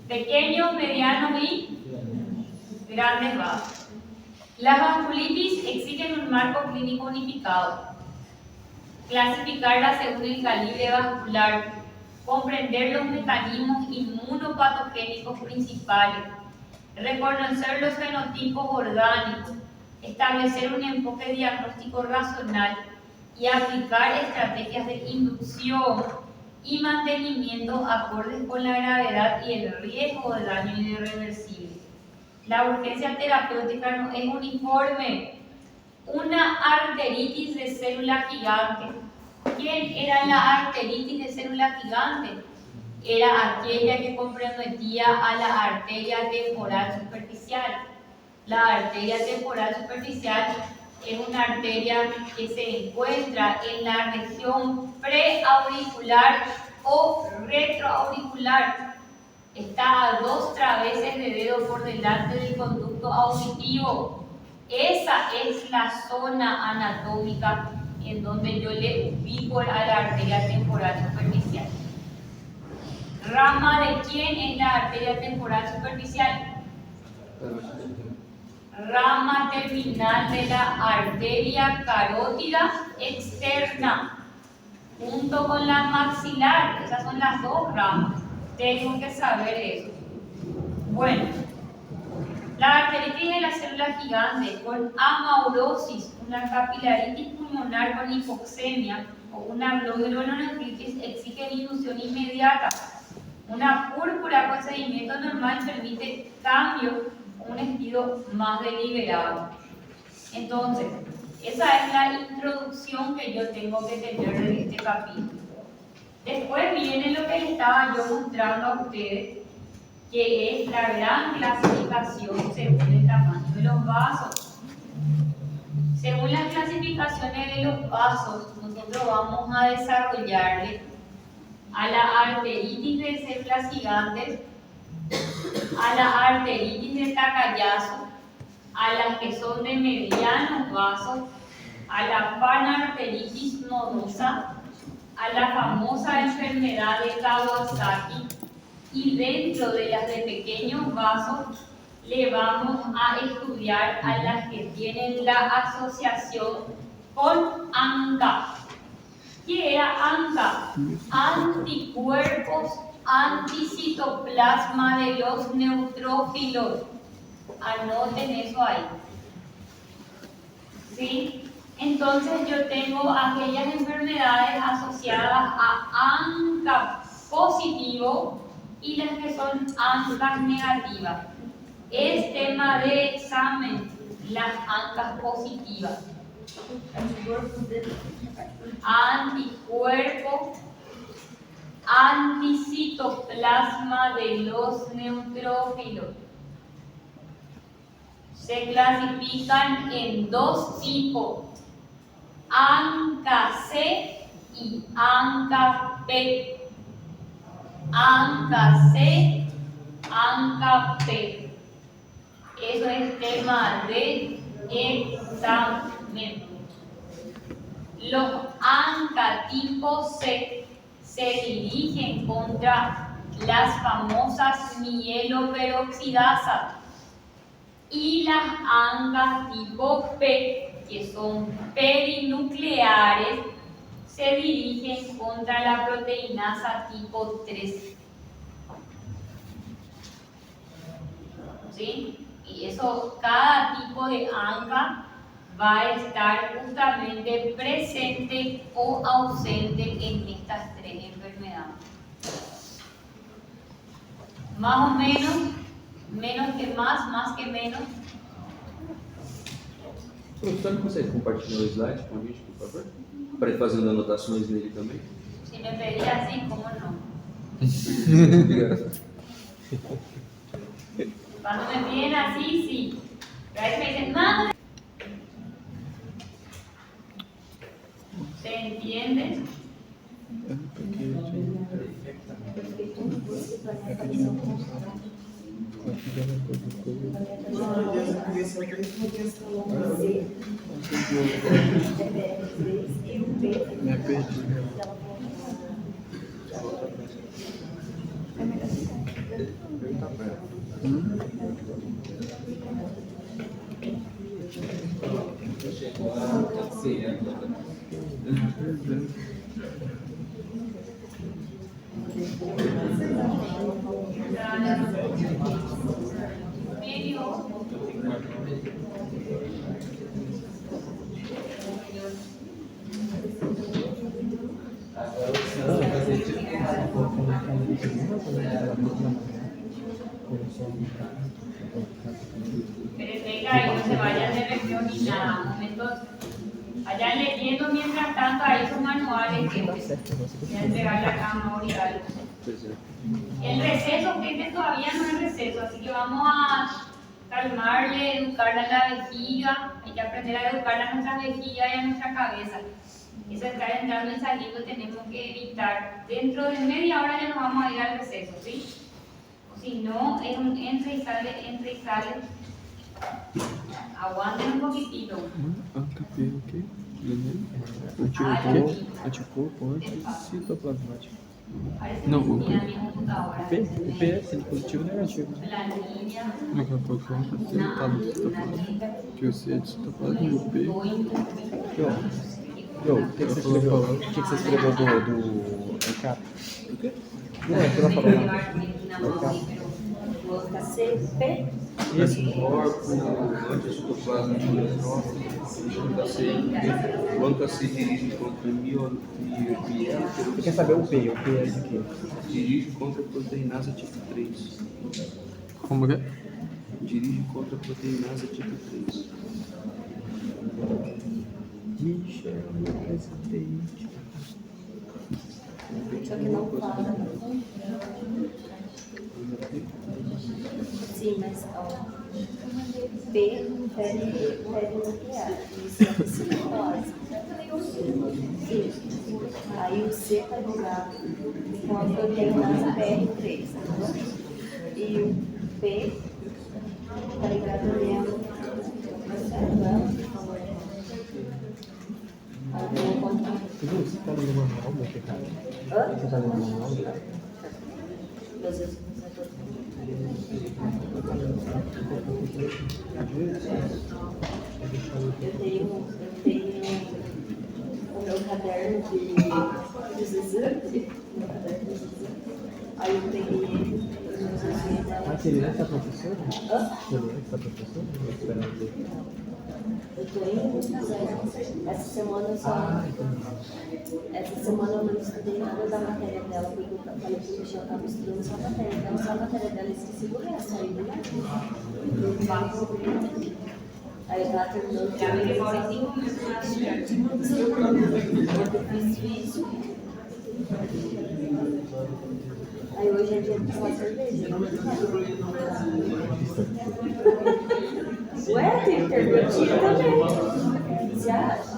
Pequeños, medianos y grandes vasos. Las vasculitis exigen un marco clínico unificado. Clasificarlas según el calibre vascular, comprender los mecanismos inmunopatogénicos principales, reconocer los fenotipos orgánicos, establecer un enfoque diagnóstico racional y aplicar estrategias de inducción y mantenimiento acordes con la gravedad y el riesgo de daño irreversible. La urgencia terapéutica no es uniforme. Una arteritis de célula gigante. ¿Quién era la arteritis de célula gigante? Era aquella que comprometía a la arteria temporal superficial. La arteria temporal superficial es una arteria que se encuentra en la región preauricular o retroauricular. Está a 2 traveses de dedo por delante del conducto auditivo. Esa es la zona anatómica en donde yo le ubico a la arteria temporal superficial. ¿Rama de quién es la arteria temporal superficial? Rama terminal de la arteria carótida externa, junto con la maxilar. Esas son las 2 ramas. Tengo que saber eso. Bueno, la arteritis de la célula gigante con amaurosis, una capilaritis pulmonar con hipoxemia o una glomerulonefritis exigen inducción inmediata. Una púrpura con sedimento normal permite cambio a un estilo más deliberado. Entonces, Esa es la introducción que yo tengo que tener de este capítulo. Después viene lo que les estaba yo mostrando a ustedes, que es la gran clasificación según el tamaño de los vasos. Según las clasificaciones de los vasos, nosotros vamos a desarrollarle a la arteritis de células gigantes, a la arteritis de Takayasu, a las que son de medianos vasos, a la panarteritis nodosa, a la famosa enfermedad de Kawasaki, y dentro de las de pequeños vasos le vamos a estudiar a las que tienen la asociación con ANCA. ¿Qué era ANCA? Anticuerpos anticitoplasma de los neutrófilos. Anoten eso ahí. ¿Sí? Entonces yo tengo aquellas enfermedades asociadas a ANCA positivo y las que son ANCA negativas. Es tema de examen las ANCA positivas. Anticuerpo anticitoplasma de los neutrófilos. Se clasifican en dos tipos, ANCA-C y ANCA-P. ANCA-C, ANCA-P. Eso es tema de examen. Los ANCA tipo C se dirigen contra las famosas mieloperoxidasas, y las ANCA tipo P, que son perinucleares, se dirigen contra la proteinasa tipo 3. ¿Sí? Y eso, cada tipo de ANCA va a estar justamente presente o ausente en estas tres enfermedades. Más o menos, menos que más que menos. Professor, não consegue compartilhar o slide com a gente, por favor? Para ir fazendo anotações nele também. Si me pedía así, ¿cómo no? Obrigado. Cuando me piden así, sí. Pero ahí me dicen, no. ¿Se entiende? Pero venga, ahí no se vayan de región ni nada. Momentos, vayan leyendo mientras tanto ahí sus manuales que ya entregar la cama oral. El receso, que todavía no es receso, así que vamos a calmarle, educarla a la vejiga. Hay que aprender a educarla a nuestra vejiga y a nuestra cabeza. Eso de estar entrando y saliendo tenemos que evitar. Dentro de media hora ya nos vamos a ir al receso, ¿sí? O si no, es un entra y sale, entra y sale. Aguanten un poquitito. ANCA-P, ok? Anticorpo anticitoplasmático. Parece Não, que o tenía mi computadora. P é aquele positivo e negativo. Planilla. No que foi com o citoplasma. Que o C é de citoplasma e o P. O que você escreveu do ANCAP? O quê? Não, é que ela falou lá. Anticorpo, anticitoplasma de neutrófilo, o ANCA se dirige contra Você quer saber o P? O P é de quê? dirige contra a proteinasa tipo 3. Como que é? Dirige contra a proteinasa tipo 3. Só que não fala. Sim, mas ó. P, pele nuclear. Isso é psicológico. Sim. Aí o C tá ligado com a proteína PR3. E o P tá ligado mesmo. Você tá lendo o manual, meu pecado? Hã? Você tá lendo o manual? Meu Deus, eu tenho o meu caderno dos exames, aí eu peguei ele, Mas ele é essa professora? Hã? Ele é essa professora? Eu esperava ver. Eu tô indo, essa semana eu só. Essa semana eu não estudei nada da matéria dela, porque eu falei pro Michel, eu tava estudando só a matéria dela, eu esqueci do resto, aí do resto. Aí eu tava terminando de eu fiz isso. Aí hoje é dia de tomar cerveja. Ué, tem que ter rotina também. Você acha?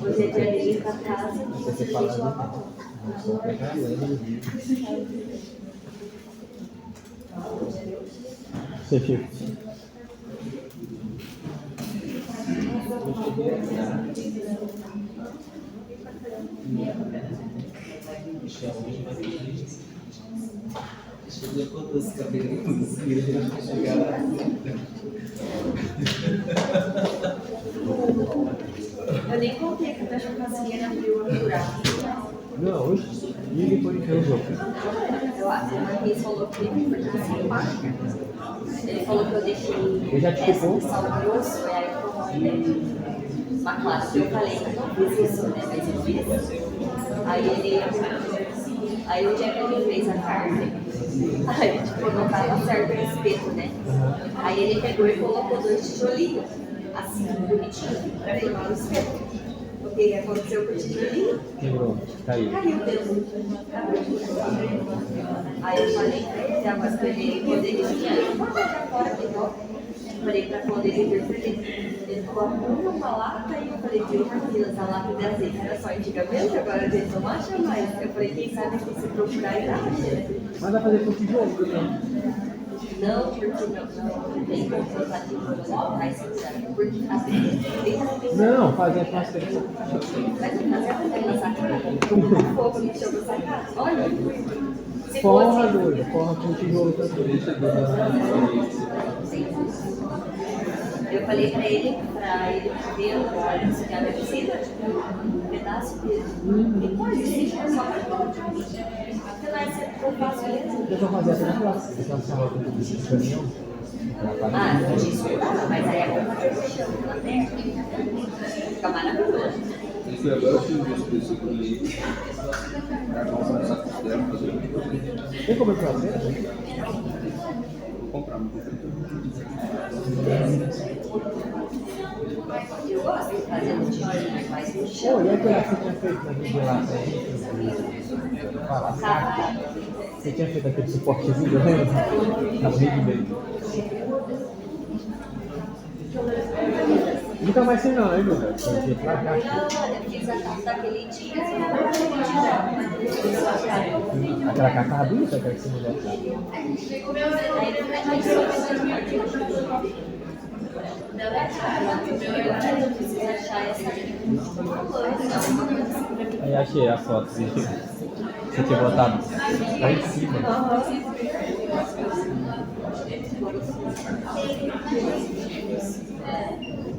Hoje é dia de ir pra casa e você deixa lá pra lá. Chegou quantos cabelinhos? Eu nem contei que a minha churrasqueira abriu no buraco. Não, hoje. E depois que eu jogo? Eu acho que o Marquinhos falou que ele falou que eu deixei Ele já te essa explicou? de sal grosso, e aí eu falei, mas claro, eu falei que eu não fiz isso, né? Mas eu fiz. Aí o dia que ele fez a carne, aí tipo, não tava certo o espeto, né? Aí ele pegou e colocou 2 tijolinhos, assim, bonitinho, pra formar o espeto. O que aconteceu com o tijolinho? Quebrou, caiu. Caiu dentro. Aí eu falei pra ele, mas pra ele, quando ele vinha, eu vou jogar fora de novo. Falei pra quando ele vir, porque ele colocou uma lata e eu falei, tira uma fila essa lata de azeite. Era só antigamente, agora a gente não acha mais. Eu falei, quem sabe que se procurar ele acha, né? Mas vai fazer com tijolo, né? Não, porque não tem como botar tijolo mais sincero. Porque assim, Não, fazer a transferência. vai fazer a pele sacada. Um pouco no chão da sacada. Olha, se Porra, fosse. doido. Porra com tijolo também. Eu falei pra ele ver o que ela precisa, um pedaço de coisa, assim, só pra porque não é sempre que eu faço mesmo. Eu vou fazer essa na classe. Eu faço essa roda de caminhão. Ah, isso dá, mas aí é como fazer o chão na terra. Fica maravilhoso. E foi agora que eu vi esse princípio ali. Para comprar essa costela, fazer. Tem como eu fazer? Vou comprar, não vou Eu gosto de fazer no tijolo, mas no Pô, chão. e aquela que você tinha feito na revelação aí? Você tinha feito aquele suportezinho, lembra? Na rede dele. Nunca mais sei não, hein, meu velho? Eu ia pra cá. Não, eu fiz a taça daquele dia, Aquela carta tava bonita, aquela que você mudou. Aí achei a foto, você tinha botado lá em cima.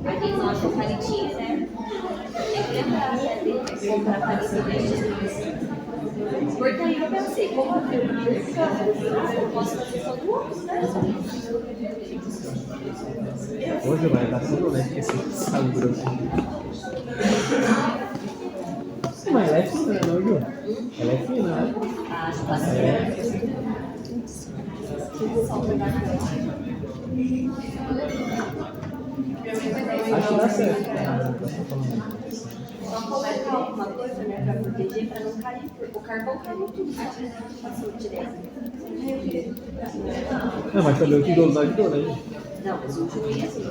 A gente não achou palitinho, né? Tem que lembrar, né? De comprar palitinho desde porque aí eu pensei, como eu tenho eu posso fazer todo mundo, né? Hoje vai dar tudo, né? Porque esse sal grosso. Mas ela é fina, não, Ju? Ela é fina, né? Acho bastante. Tudo só um pedaço. Acho tá certo. Só colocar alguma coisa, né, para proteger, para não cair. O carvão caiu tudo, passou direto. Não, mas também o tijolo ajudou, né? Não, mas o joelho assim,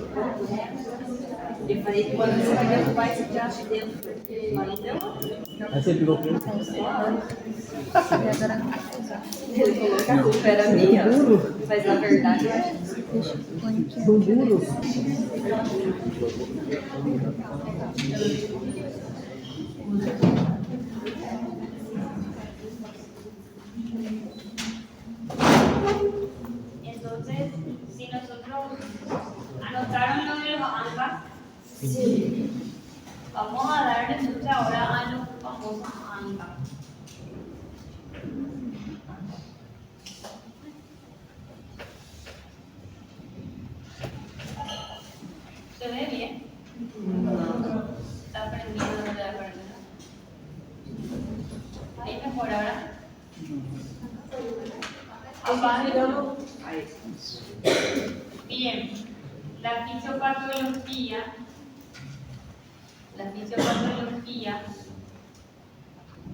eu falei que quando você vai derrubar esse diacho dentro, mas não. Aí você virou pra ele. Ele falou que a culpa era minha, mas na verdade é. Do duro. Entonces, si nosotros anotaron lo de los ANCA, vamos a darle entonces ahora a los famosos ANCA. ¿Se ve bien? Está prendido de la verdad. Ahí mejor ahora. Abajo. Bien, la fisiopatología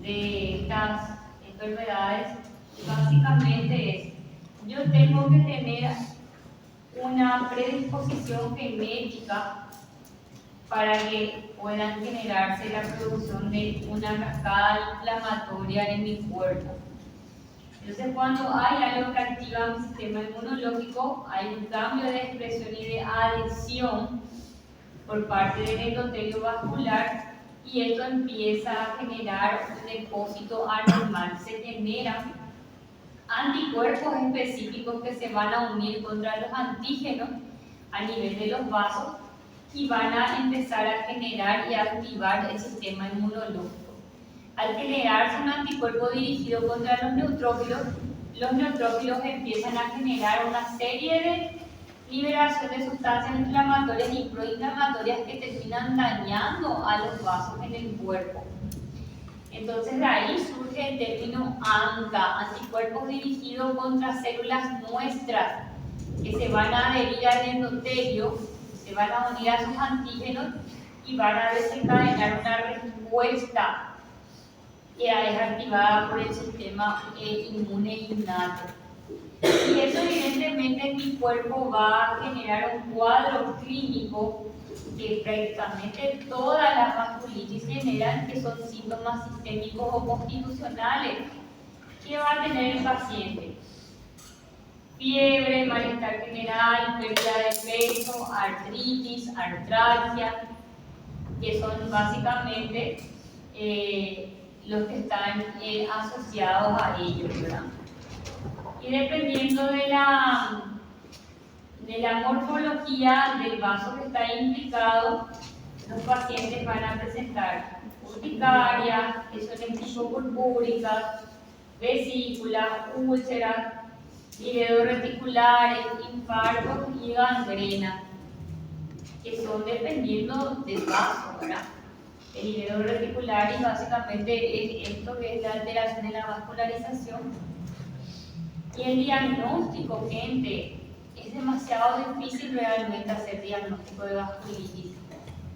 de estas enfermedades básicamente es, yo tengo que tener una predisposición genética para que puedan generarse la producción de una cascada inflamatoria en mi cuerpo. Entonces, cuando hay algo que activa mi sistema inmunológico, hay un cambio de expresión y de adhesión por parte del endotelio vascular y esto empieza a generar un depósito anormal. Se generan anticuerpos específicos que se van a unir contra los antígenos a nivel de los vasos y van a empezar a generar y a activar el sistema inmunológico. Al generarse un anticuerpo dirigido contra los neutrófilos empiezan a generar una serie de liberación de sustancias inflamatorias y proinflamatorias que terminan dañando a los vasos en el cuerpo. Entonces de ahí surge el término ANCA, anticuerpos dirigidos contra células nuestras, que se van a adherir al endotelio, se van a unir a sus antígenos y van a desencadenar una respuesta que es activada por el sistema inmune innato. Y eso evidentemente en mi cuerpo va a generar un cuadro clínico que prácticamente todas las vasculitis generan, que son síntomas sistémicos o constitucionales. ¿Qué va a tener el paciente? Fiebre, malestar general, pérdida de peso, artritis, artralgia, que son básicamente los que están asociados a ellos, ¿verdad? Y dependiendo de la morfología del vaso que está implicado, los pacientes van a presentar urticaria, lesiones purpúricas, vesículas, úlceras, reticulares, infartos y gangrena, que son dependiendo del vaso, ¿verdad? El hilero reticular y básicamente es esto que es la alteración de la vascularización. Y el diagnóstico, gente, es demasiado difícil realmente hacer diagnóstico de vasculitis.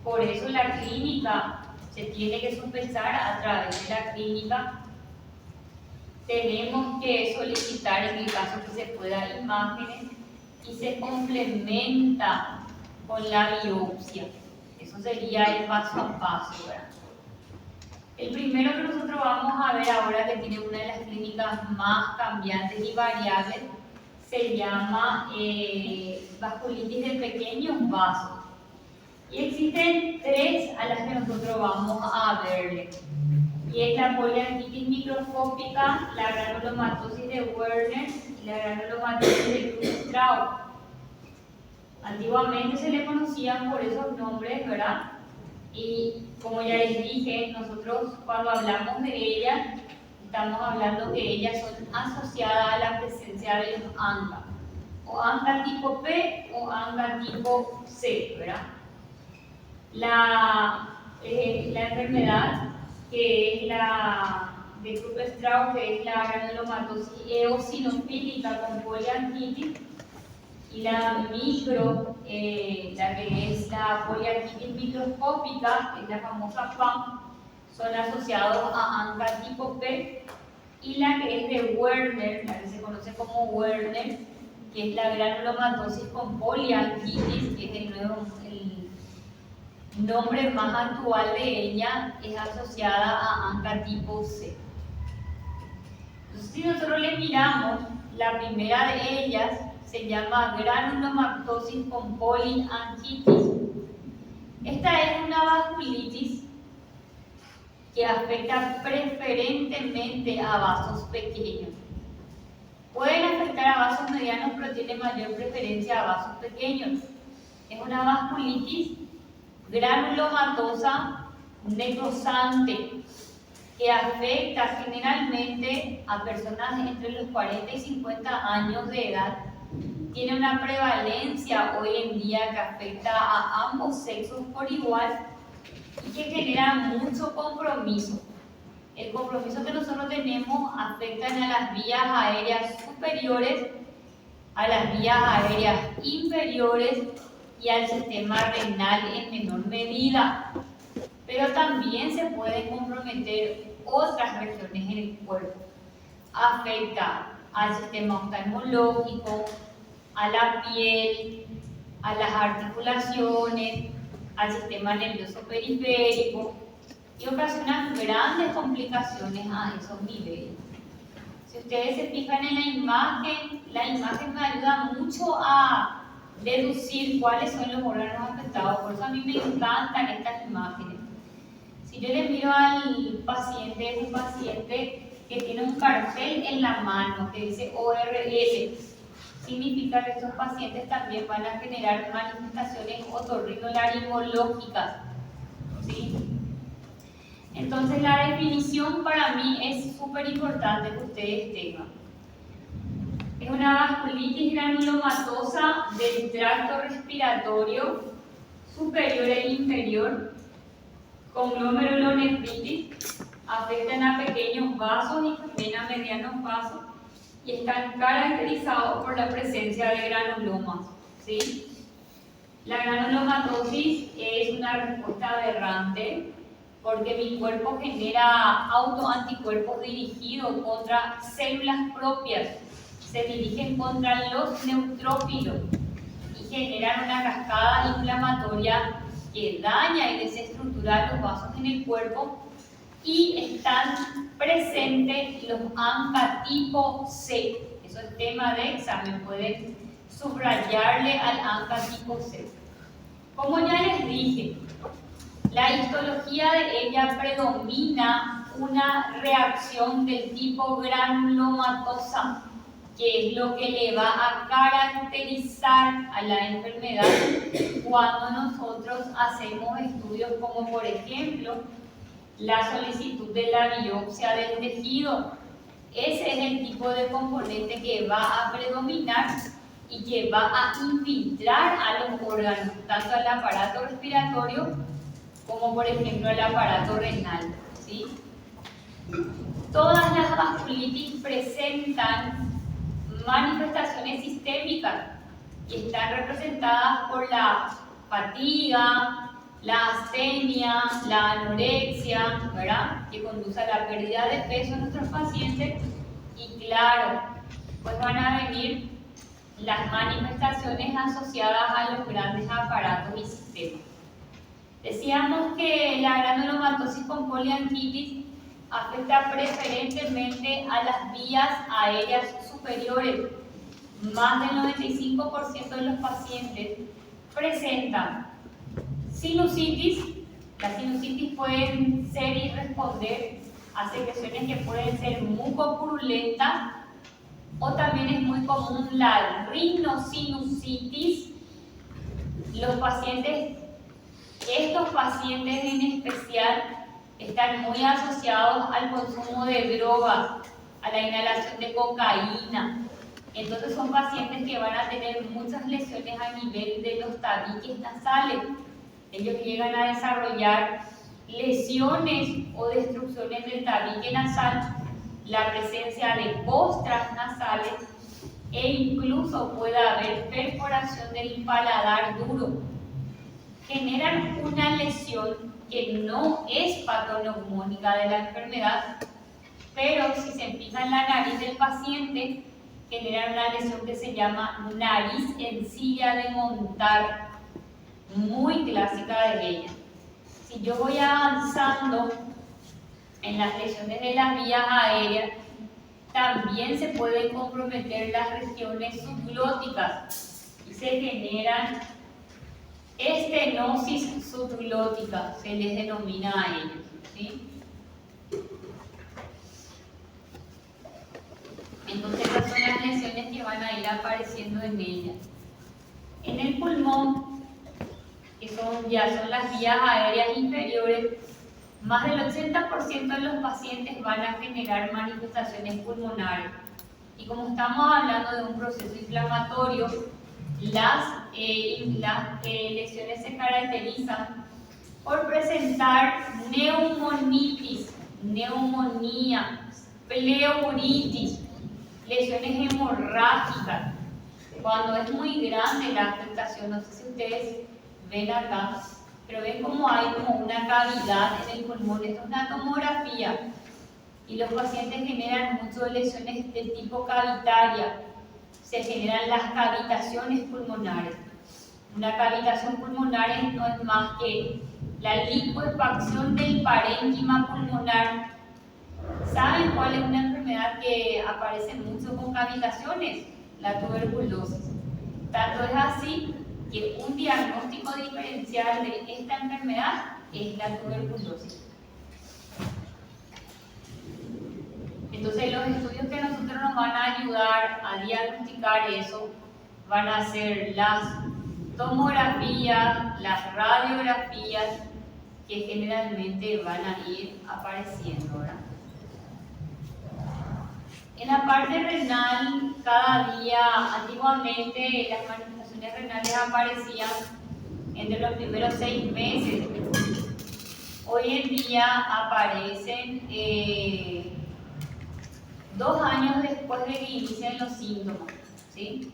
Por eso la clínica se tiene que sospechar a través de la clínica. Tenemos que solicitar, en el caso que se pueda, imágenes y se complementa con la biopsia. Eso sería el paso a paso, ¿verdad? El primero que nosotros vamos a ver ahora, que tiene una de las clínicas más cambiantes y variables, se llama vasculitis de pequeños vasos. Y existen tres a las que nosotros vamos a verle. Y es la poliartritis microscópica, la granulomatosis de Werner y la granulomatosis de Creutzfeldt-Strauss. Antiguamente se le conocían por esos nombres, ¿verdad? Y como ya les dije, nosotros cuando hablamos de ellas, estamos hablando que ellas son asociadas a la presencia de los ANCA. O ANCA tipo P o ANCA tipo C, ¿verdad? La enfermedad que es la de Creutzfeldt-Strauss, que es la granulomatosis eosinofílica con poliartritis, y la micro, la que es la poliartritis microscópica, que es la famosa PAM, son asociados a ANCA tipo P, y la que es de Werner, la que se conoce como Werner, que es la granulomatosis con poliartritis, que es el nombre más actual de ella, es asociada a ANCA tipo C. Entonces, si nosotros le miramos, la primera de ellas se llama granulomatosis con polianquitis. Esta es una vasculitis que afecta preferentemente a vasos pequeños. Pueden afectar a vasos medianos, pero tiene mayor preferencia a vasos pequeños. Es una vasculitis granulomatosa necrosante que afecta generalmente a personas entre los 40 y 50 años de edad. Tiene una prevalencia hoy en día que afecta a ambos sexos por igual y que genera mucho compromiso. El compromiso que nosotros tenemos afecta a las vías aéreas superiores, a las vías aéreas inferiores y al sistema renal en menor medida. Pero también se pueden comprometer otras regiones en el cuerpo. Afecta al sistema oftalmológico, a la piel, a las articulaciones, al sistema nervioso periférico y ocasiona grandes complicaciones a esos niveles. Si ustedes se fijan en la imagen me ayuda mucho a deducir cuáles son los órganos afectados. Por eso a mí me encantan estas imágenes. Si yo le miro al paciente, es un paciente que tiene un cartel en la mano que dice ORL, significa que estos pacientes también van a generar manifestaciones otorrinolaringológicas, ¿sí? Entonces la definición para mí es súper importante que ustedes tengan. Es una vasculitis granulomatosa del tracto respiratorio superior e inferior, con glomerulonefritis, afectan a pequeños vasos y también a medianos vasos y están caracterizados por la presencia de granulomas, ¿sí? La granulomatosis es una respuesta aberrante porque mi cuerpo genera autoanticuerpos dirigidos contra células propias, se dirigen contra los neutrófilos y generan una cascada inflamatoria que daña y desestructura los vasos en el cuerpo, y están presentes los ANCA tipo C. Eso es tema de examen, pueden subrayarle al ANCA tipo C. Como ya les dije, la histología de ella predomina una reacción del tipo granulomatosa, que es lo que le va a caracterizar a la enfermedad cuando nosotros hacemos estudios como, por ejemplo, la solicitud de la biopsia del tejido. Ese es el tipo de componente que va a predominar y que va a infiltrar a los órganos, tanto al aparato respiratorio como, por ejemplo, al aparato renal, ¿sí? Todas las vasculitis presentan manifestaciones sistémicas y están representadas por la fatiga, la astenia, la anorexia, ¿verdad?, que conduce a la pérdida de peso en nuestros pacientes, y claro, pues van a venir las manifestaciones asociadas a los grandes aparatos y sistemas. Decíamos que la granulomatosis con polianquitis afecta preferentemente a las vías aéreas superiores. Más del 95% de los pacientes presentan sinusitis. Las sinusitis pueden ser y responder a secreciones que pueden ser mucopurulentas, o también es muy común la rinosinusitis. Estos pacientes en especial están muy asociados al consumo de drogas, a la inhalación de cocaína. Entonces son pacientes que van a tener muchas lesiones a nivel de los tabiques nasales. Ellos llegan a desarrollar lesiones o destrucciones del tabique nasal, la presencia de costras nasales e incluso puede haber perforación del paladar duro. Generan una lesión que no es patoneumónica de la enfermedad, pero si se fija en la nariz del paciente, generan una lesión que se llama nariz en silla de montar, muy clásica de ella. Si yo voy avanzando en las lesiones de las vías aéreas, también se pueden comprometer las regiones subglóticas y se generan estenosis subglótica, se les denomina a ellos, ¿sí? Entonces estas son las lesiones que van a ir apareciendo en ellas. En el pulmón, que ya son las vías aéreas inferiores, más del 80% de los pacientes van a generar manifestaciones pulmonares. Y como estamos hablando de un proceso inflamatorio, las lesiones se caracterizan por presentar neumonitis, neumonía, pleuritis, lesiones hemorrágicas. Cuando es muy grande la afectación, no sé si ustedes ven acá, pero ven como hay como una cavidad en el pulmón. Esto es una tomografía y los pacientes generan muchas lesiones de tipo cavitaria. Se generan las cavitaciones pulmonares. Una cavitación pulmonar no es más que la licuefacción del parénquima pulmonar. ¿Saben cuál es una enfermedad que aparece mucho con cavitaciones? La tuberculosis. Tanto es así que un diagnóstico diferencial de esta enfermedad es la tuberculosis. Entonces los estudios que nosotros nos van a ayudar a diagnosticar eso van a ser las tomografías, las radiografías que generalmente van a ir apareciendo, ¿verdad? En la parte renal, cada día, antiguamente las manifestaciones renales aparecían entre los primeros 6 meses. Hoy en día aparecen 2 años después de que inicien los síntomas, ¿sí?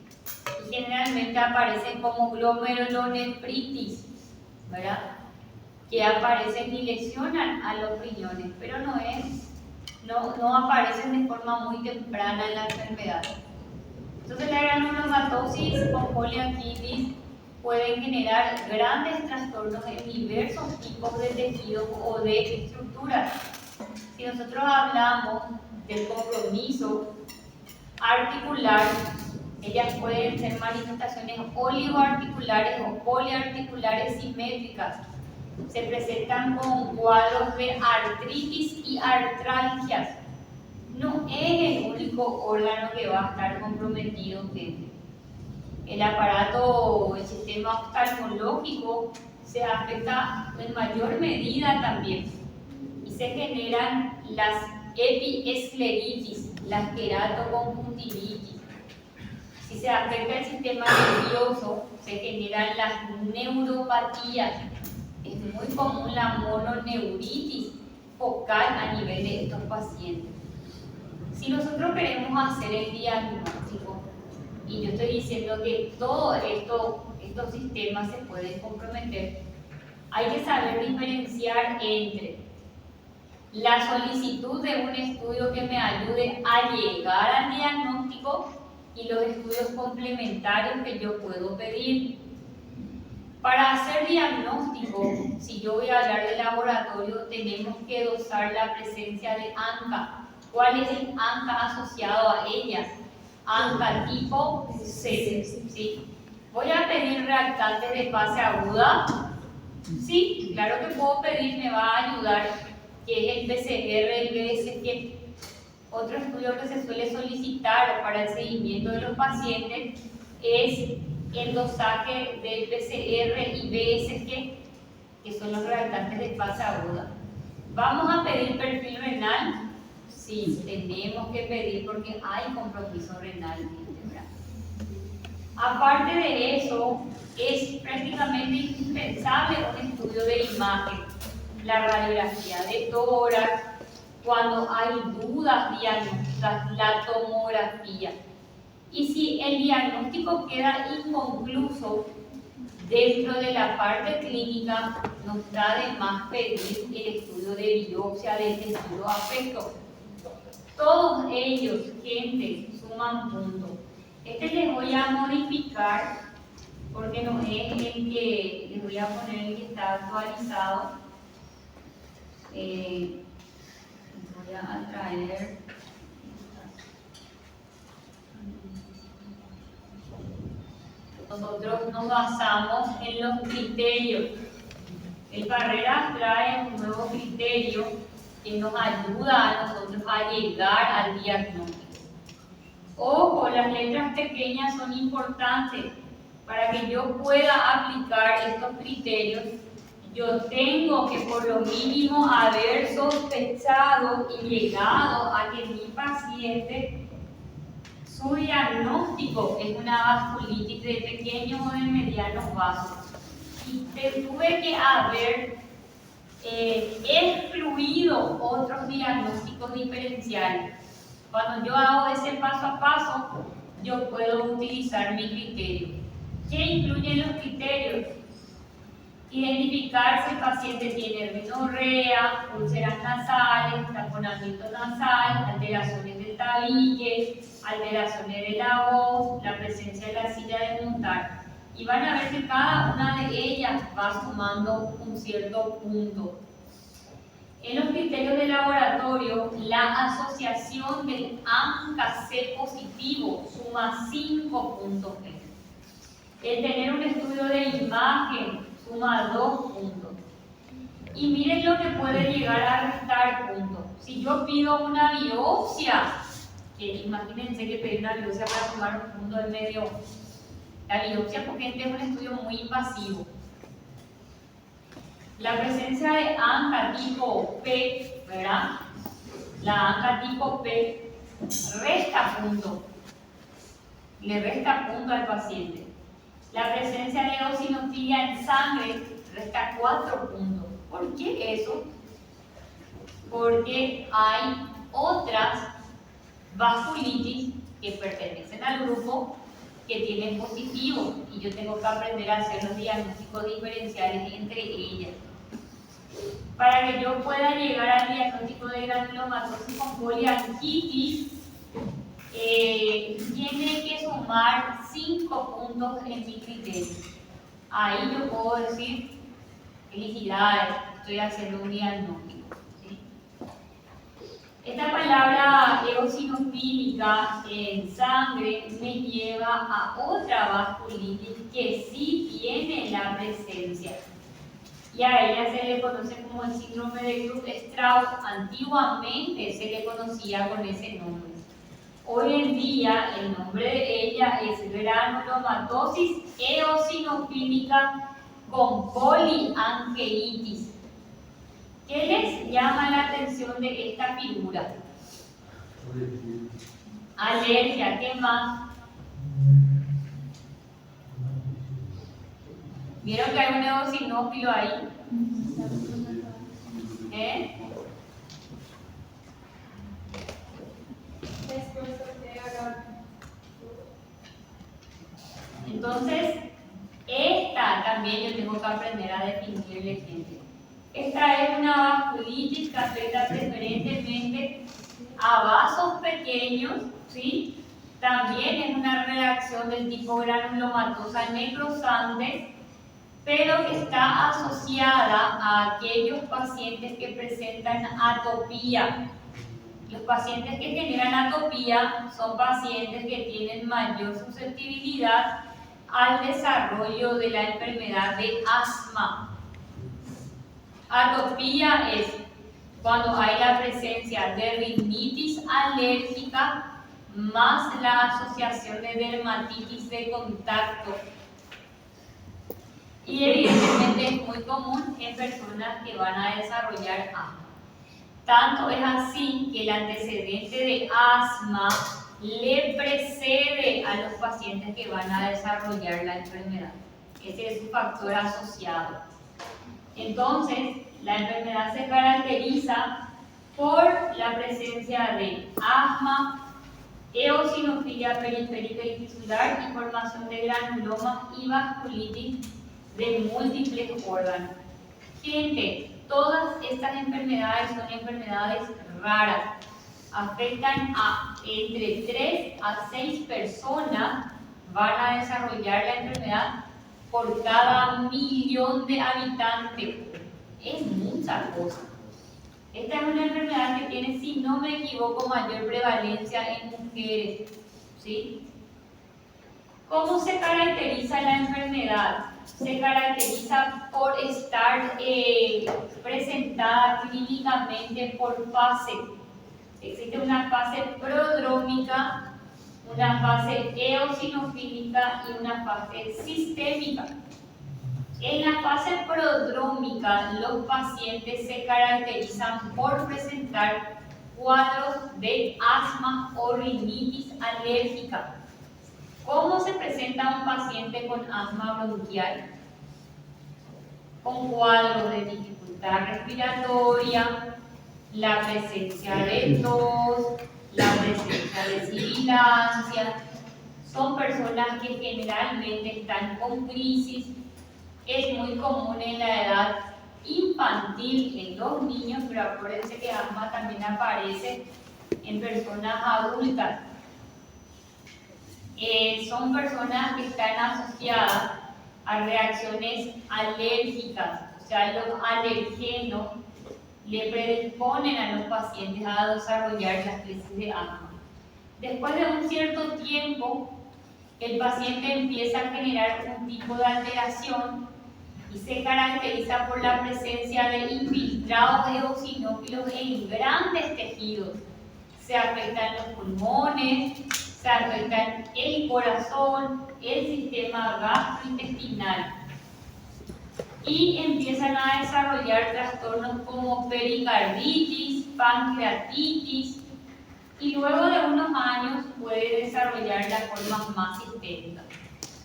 Y generalmente aparecen como glomerulonefritis, ¿verdad? Que aparecen y lesionan a los riñones, pero no aparecen de forma muy temprana en la enfermedad. Entonces la granulomatosis con poliangitis pueden generar grandes trastornos en diversos tipos de tejidos o de estructuras. Si nosotros hablamos del compromiso articular, ellas pueden ser manifestaciones oligoarticulares o poliarticulares simétricas. Se presentan con cuadros de artritis y artralgias. No es el único órgano que va a estar comprometido, gente. El aparato, el sistema oftalmológico se afecta en mayor medida también. Y se generan las epiescleritis, las queratoconjuntivitis. Si se afecta el sistema nervioso, se generan las neuropatías. Es muy común la mononeuritis focal a nivel de estos pacientes. Si nosotros queremos hacer el diagnóstico, y yo estoy diciendo que todos estos sistemas se pueden comprometer, hay que saber diferenciar entre la solicitud de un estudio que me ayude a llegar al diagnóstico y los estudios complementarios que yo puedo pedir. Para hacer diagnóstico, si yo voy a hablar de laboratorio, tenemos que dosar la presencia de ANCA. ¿Cuál es el ANCA asociado a ella? ANCA tipo C. ¿Sí? ¿Voy a pedir reactantes de fase aguda? Sí, claro que puedo pedir, me va a ayudar, que es el PCR, el BSG. Otro estudio que se suele solicitar para el seguimiento de los pacientes es el dosaje del PCR y BSG, que son los reactantes de fase aguda. ¿Vamos a pedir perfil renal? Sí, tenemos que pedir porque hay compromiso renal, ¿verdad? Aparte de eso, es prácticamente indispensable un estudio de imagen, la radiografía de tórax, cuando hay dudas diagnósticas, la tomografía. Y si el diagnóstico queda inconcluso dentro de la parte clínica, no está de más pedir el estudio de biopsia del tejido afecto. Todos ellos, gente, suman puntos. Les voy a modificar porque no es el que les voy a poner el que está actualizado. Voy a traer. Nosotros nos basamos en los criterios. El Carreras trae un nuevo criterio que nos ayuda a nosotros a llegar al diagnóstico. Ojo, las letras pequeñas son importantes. Para que yo pueda aplicar estos criterios, yo tengo que por lo mínimo haber sospechado y llegado a que mi paciente, su diagnóstico es una vasculitis de pequeños o de medianos vasos. Y tuve que haber excluido otros diagnósticos diferenciales. Cuando yo hago ese paso a paso, yo puedo utilizar mi criterio. ¿Qué incluyen los criterios? Identificar si el paciente tiene rinorrea, úlceras nasales, taponamiento nasal, alteraciones del tabique, alteraciones de la voz, la presencia de la silla de montar. Y van a ver que cada una de ellas va sumando un cierto punto. En los criterios de laboratorio, la asociación del ANCA-C positivo suma 5 puntos. El tener un estudio de imagen suma 2 puntos. Y miren lo que puede llegar a restar puntos. Si yo pido una biopsia, que imagínense que pedí una biopsia para tomar un punto del medio. La biopsia, porque este es un estudio muy invasivo. La presencia de ANCA tipo P, ¿verdad? La ANCA tipo P resta punto. Le resta punto al paciente. La presencia de eosinofilia en sangre resta 4 puntos. ¿Por qué eso? Porque hay otras vasculitis que pertenecen al grupo que tienen positivo y yo tengo que aprender a hacer los diagnósticos diferenciales entre ellas. Para que yo pueda llegar al diagnóstico de granulomatosis con poliangitis, tiene que sumar 5 puntos en mi criterio. Ahí yo puedo decir, felicidades, estoy haciendo un diagnóstico. ¿Sí? Esta palabra eosinofílica en sangre me lleva a otra vasculitis que sí tiene la presencia. Y a ella se le conoce como el síndrome de Krupp-Strauss. Antiguamente se le conocía con ese nombre. Hoy en día el nombre de ella es granulomatosis eosinofílica con poliangitis. ¿Qué les llama la atención de esta figura? Alergia, ¿qué más? ¿Vieron que hay un eosinófilo ahí? Entonces, esta también yo tengo que aprender a definirle, gente. Esta es una vasculitis que afecta preferentemente a vasos pequeños, ¿sí? También es una reacción del tipo granulomatosa necrosante, pero que está asociada a aquellos pacientes que presentan atopía. Los pacientes que generan atopía son pacientes que tienen mayor susceptibilidad al desarrollo de la enfermedad de asma. Atopía es cuando hay la presencia de rinitis alérgica más la asociación de dermatitis de contacto. Y evidentemente es muy común en personas que van a desarrollar asma. Tanto es así que el antecedente de asma le precede a los pacientes que van a desarrollar la enfermedad. Ese es su factor asociado. Entonces, la enfermedad se caracteriza por la presencia de asma, eosinofilia periférica y tisular y formación de granulomas y vasculitis de múltiples órganos. Gente, todas estas enfermedades son enfermedades raras. Afectan a entre 3 a 6 personas, van a desarrollar la enfermedad por cada 1.000.000 de habitantes. Es mucha cosa. Esta es una enfermedad que tiene, si no me equivoco, mayor prevalencia en mujeres. ¿Sí? ¿Cómo se caracteriza la enfermedad? Se caracteriza por estar presentada clínicamente por fase. Existe una fase prodrómica, una fase eosinofílica y una fase sistémica. En la fase prodrómica, los pacientes se caracterizan por presentar cuadros de asma o rinitis alérgica. ¿Cómo se presenta un paciente con asma bronquial? Con cuadros de dificultad respiratoria, la presencia de tos, la presencia de sibilancia. Son personas que generalmente están con crisis. Es muy común en la edad infantil en los niños, pero acuérdense que asma también aparece en personas adultas. Son personas que están asociadas a reacciones alérgicas, o sea, los alergenos le predisponen a los pacientes a desarrollar las crisis de asma. Después de un cierto tiempo, el paciente empieza a generar un tipo de alteración y se caracteriza por la presencia de infiltrados eosinófilos en grandes tejidos. Se afectan los pulmones, se afectan el corazón, el sistema gastrointestinal y empiezan a desarrollar trastornos como pericarditis, pancreatitis y luego de unos años puede desarrollar las formas más sistémicas.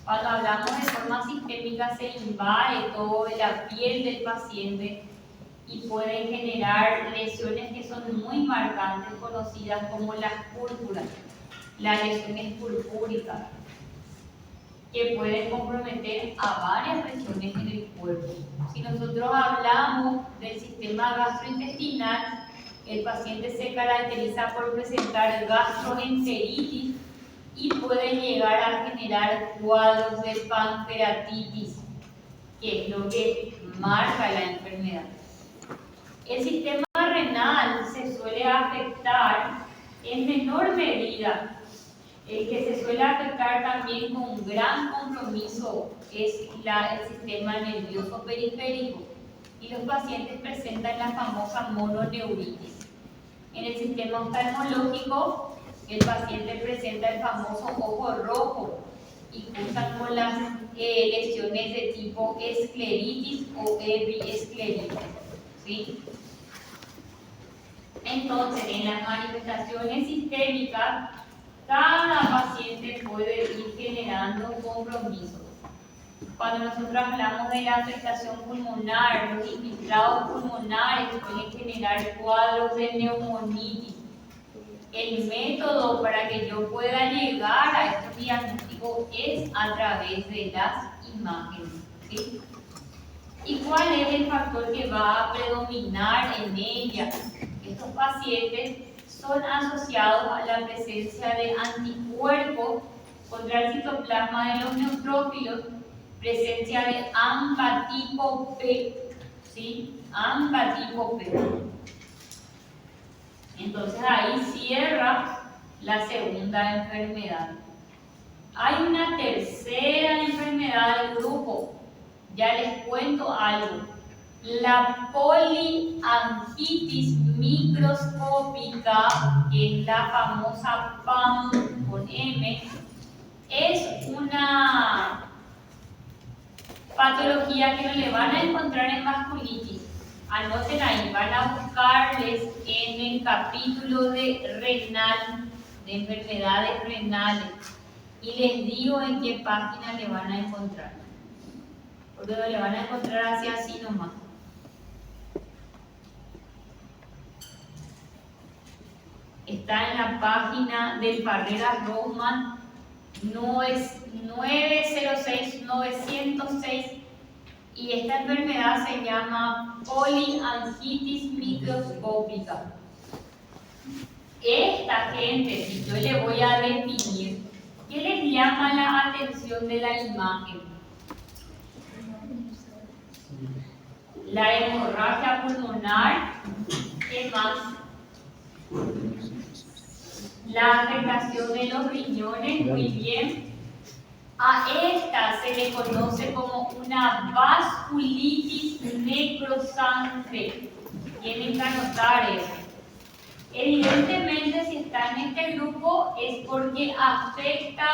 Cuando hablamos de forma sistémica se invade toda la piel del paciente y pueden generar lesiones que son muy marcantes, conocidas como las púrpuras, las lesiones purpúricas, que pueden comprometer a varias regiones en el cuerpo. Si nosotros hablamos del sistema gastrointestinal, el paciente se caracteriza por presentar gastroenteritis y puede llegar a generar cuadros de pancreatitis, que es lo que marca la enfermedad. El sistema renal se suele afectar en menor medida. El que se suele afectar también con un gran compromiso es el sistema nervioso periférico y los pacientes presentan la famosa mononeuritis. En el sistema oftalmológico, el paciente presenta el famoso ojo rojo y cursan con las lesiones de tipo escleritis o epiescleritis. ¿Sí? Entonces, en las manifestaciones sistémicas, cada paciente puede ir generando compromisos. Cuando nosotros hablamos de la afectación pulmonar, los infiltrados pulmonares pueden generar cuadros de neumonitis. El método para que yo pueda llegar a estos diagnósticos es a través de las imágenes. ¿Sí? ¿Y cuál es el factor que va a predominar en ella? Estos pacientes son asociados a la presencia de anticuerpos contra el citoplasma de los neutrófilos, presencia de AMPA tipo P, ¿sí? AMPA tipo P. Entonces ahí cierra la segunda enfermedad. Hay una tercera enfermedad del grupo, ya les cuento algo. La poliangitis microscópica, que es la famosa PAM con M, es una patología que no le van a encontrar en vasculitis. Anoten ahí, van a buscarles en el capítulo de renal, de enfermedades renales, y les digo en qué página le van a encontrar. Porque le van a encontrar así nomás. está en la página del Barreras Rothman 906-906, y esta enfermedad se llama poliangitis microscópica. Esta gente, si yo le voy a definir, ¿qué les llama la atención de la imagen? La hemorragia pulmonar, ¿qué más? La afectación de los riñones, muy bien. A esta se le conoce como una vasculitis necrosante. Tienen que anotar eso. Evidentemente, si está en este grupo es porque afecta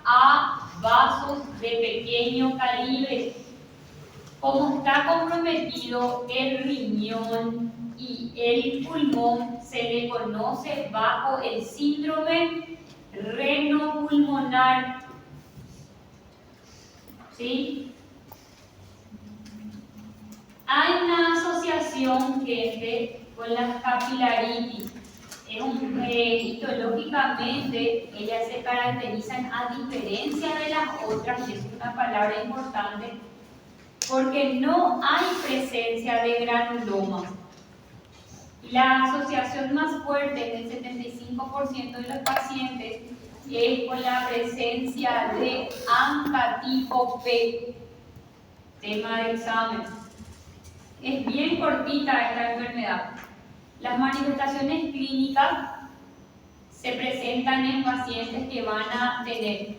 a vasos de pequeño calibre. Como está comprometido el riñón y el pulmón, se le conoce bajo el síndrome renopulmonar. ¿Sí? Hay una asociación que con las capilaritis. Histológicamente, ellas se caracterizan a diferencia de las otras, que es una palabra importante, porque no hay presencia de granulomas. La asociación más fuerte en el 75% de los pacientes es con la presencia de ANCA tipo P, tema de examen. Es bien cortita esta enfermedad. Las manifestaciones clínicas se presentan en pacientes que van a tener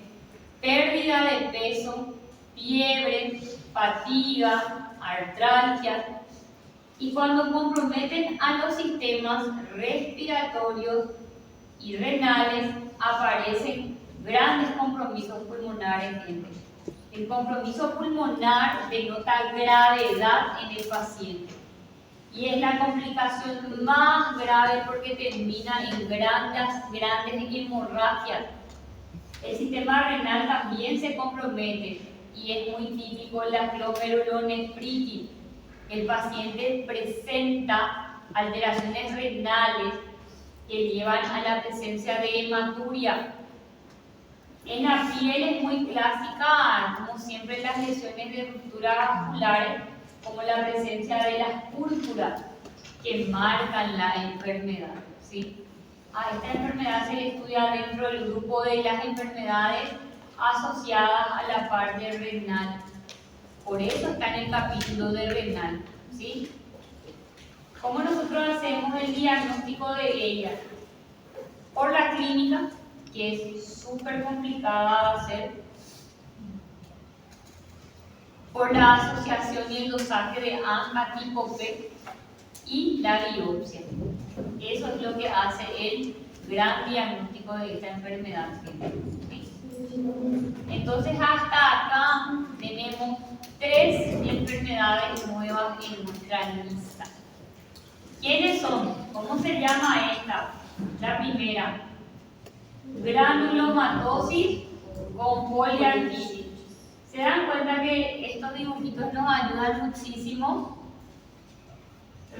pérdida de peso, fiebre, fatiga, artralgia, y cuando comprometen a los sistemas respiratorios y renales aparecen grandes compromisos pulmonares. El compromiso pulmonar denota gravedad en el paciente y es la complicación más grave porque termina en grandes hemorragias. El sistema renal también se compromete y es muy típico la glomerulonefritis. El paciente presenta alteraciones renales que llevan a la presencia de hematuria. En la piel es muy clásica, como siempre, las lesiones de ruptura vasculares, como la presencia de las púrpuras que marcan la enfermedad. ¿Sí? A esta enfermedad se le estudia dentro del grupo de las enfermedades asociadas a la parte renal. Por eso está en el capítulo de renal. ¿Sí? ¿Cómo nosotros hacemos el diagnóstico de ella? Por la clínica, que es súper complicada de hacer, por la asociación y el dosaje de ANCA tipo P y la biopsia. Eso es lo que hace el gran diagnóstico de esta enfermedad. ¿Sí? Entonces, hasta acá tenemos 3 enfermedades nuevas en nuestra lista. ¿Quiénes son? ¿Cómo se llama esta? La primera, granulomatosis con poliartritis. ¿Se dan cuenta que estos dibujitos nos ayudan muchísimo?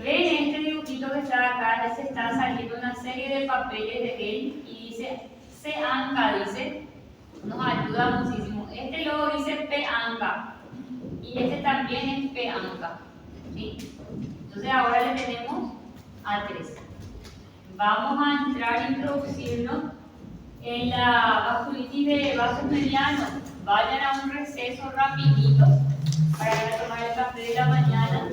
Ven este dibujito que está acá, ya se está saliendo una serie de papeles de él y dice C-ANCA, dice, nos ayuda muchísimo. Este luego dice P-ANCA y este también es P-ANCA. ¿Sí? Entonces ahora le tenemos a 3. Vamos a entrar a introducirnos en la vasculitis de vasos medianos. Vayan a un receso rapidito para tomar el café de la mañana.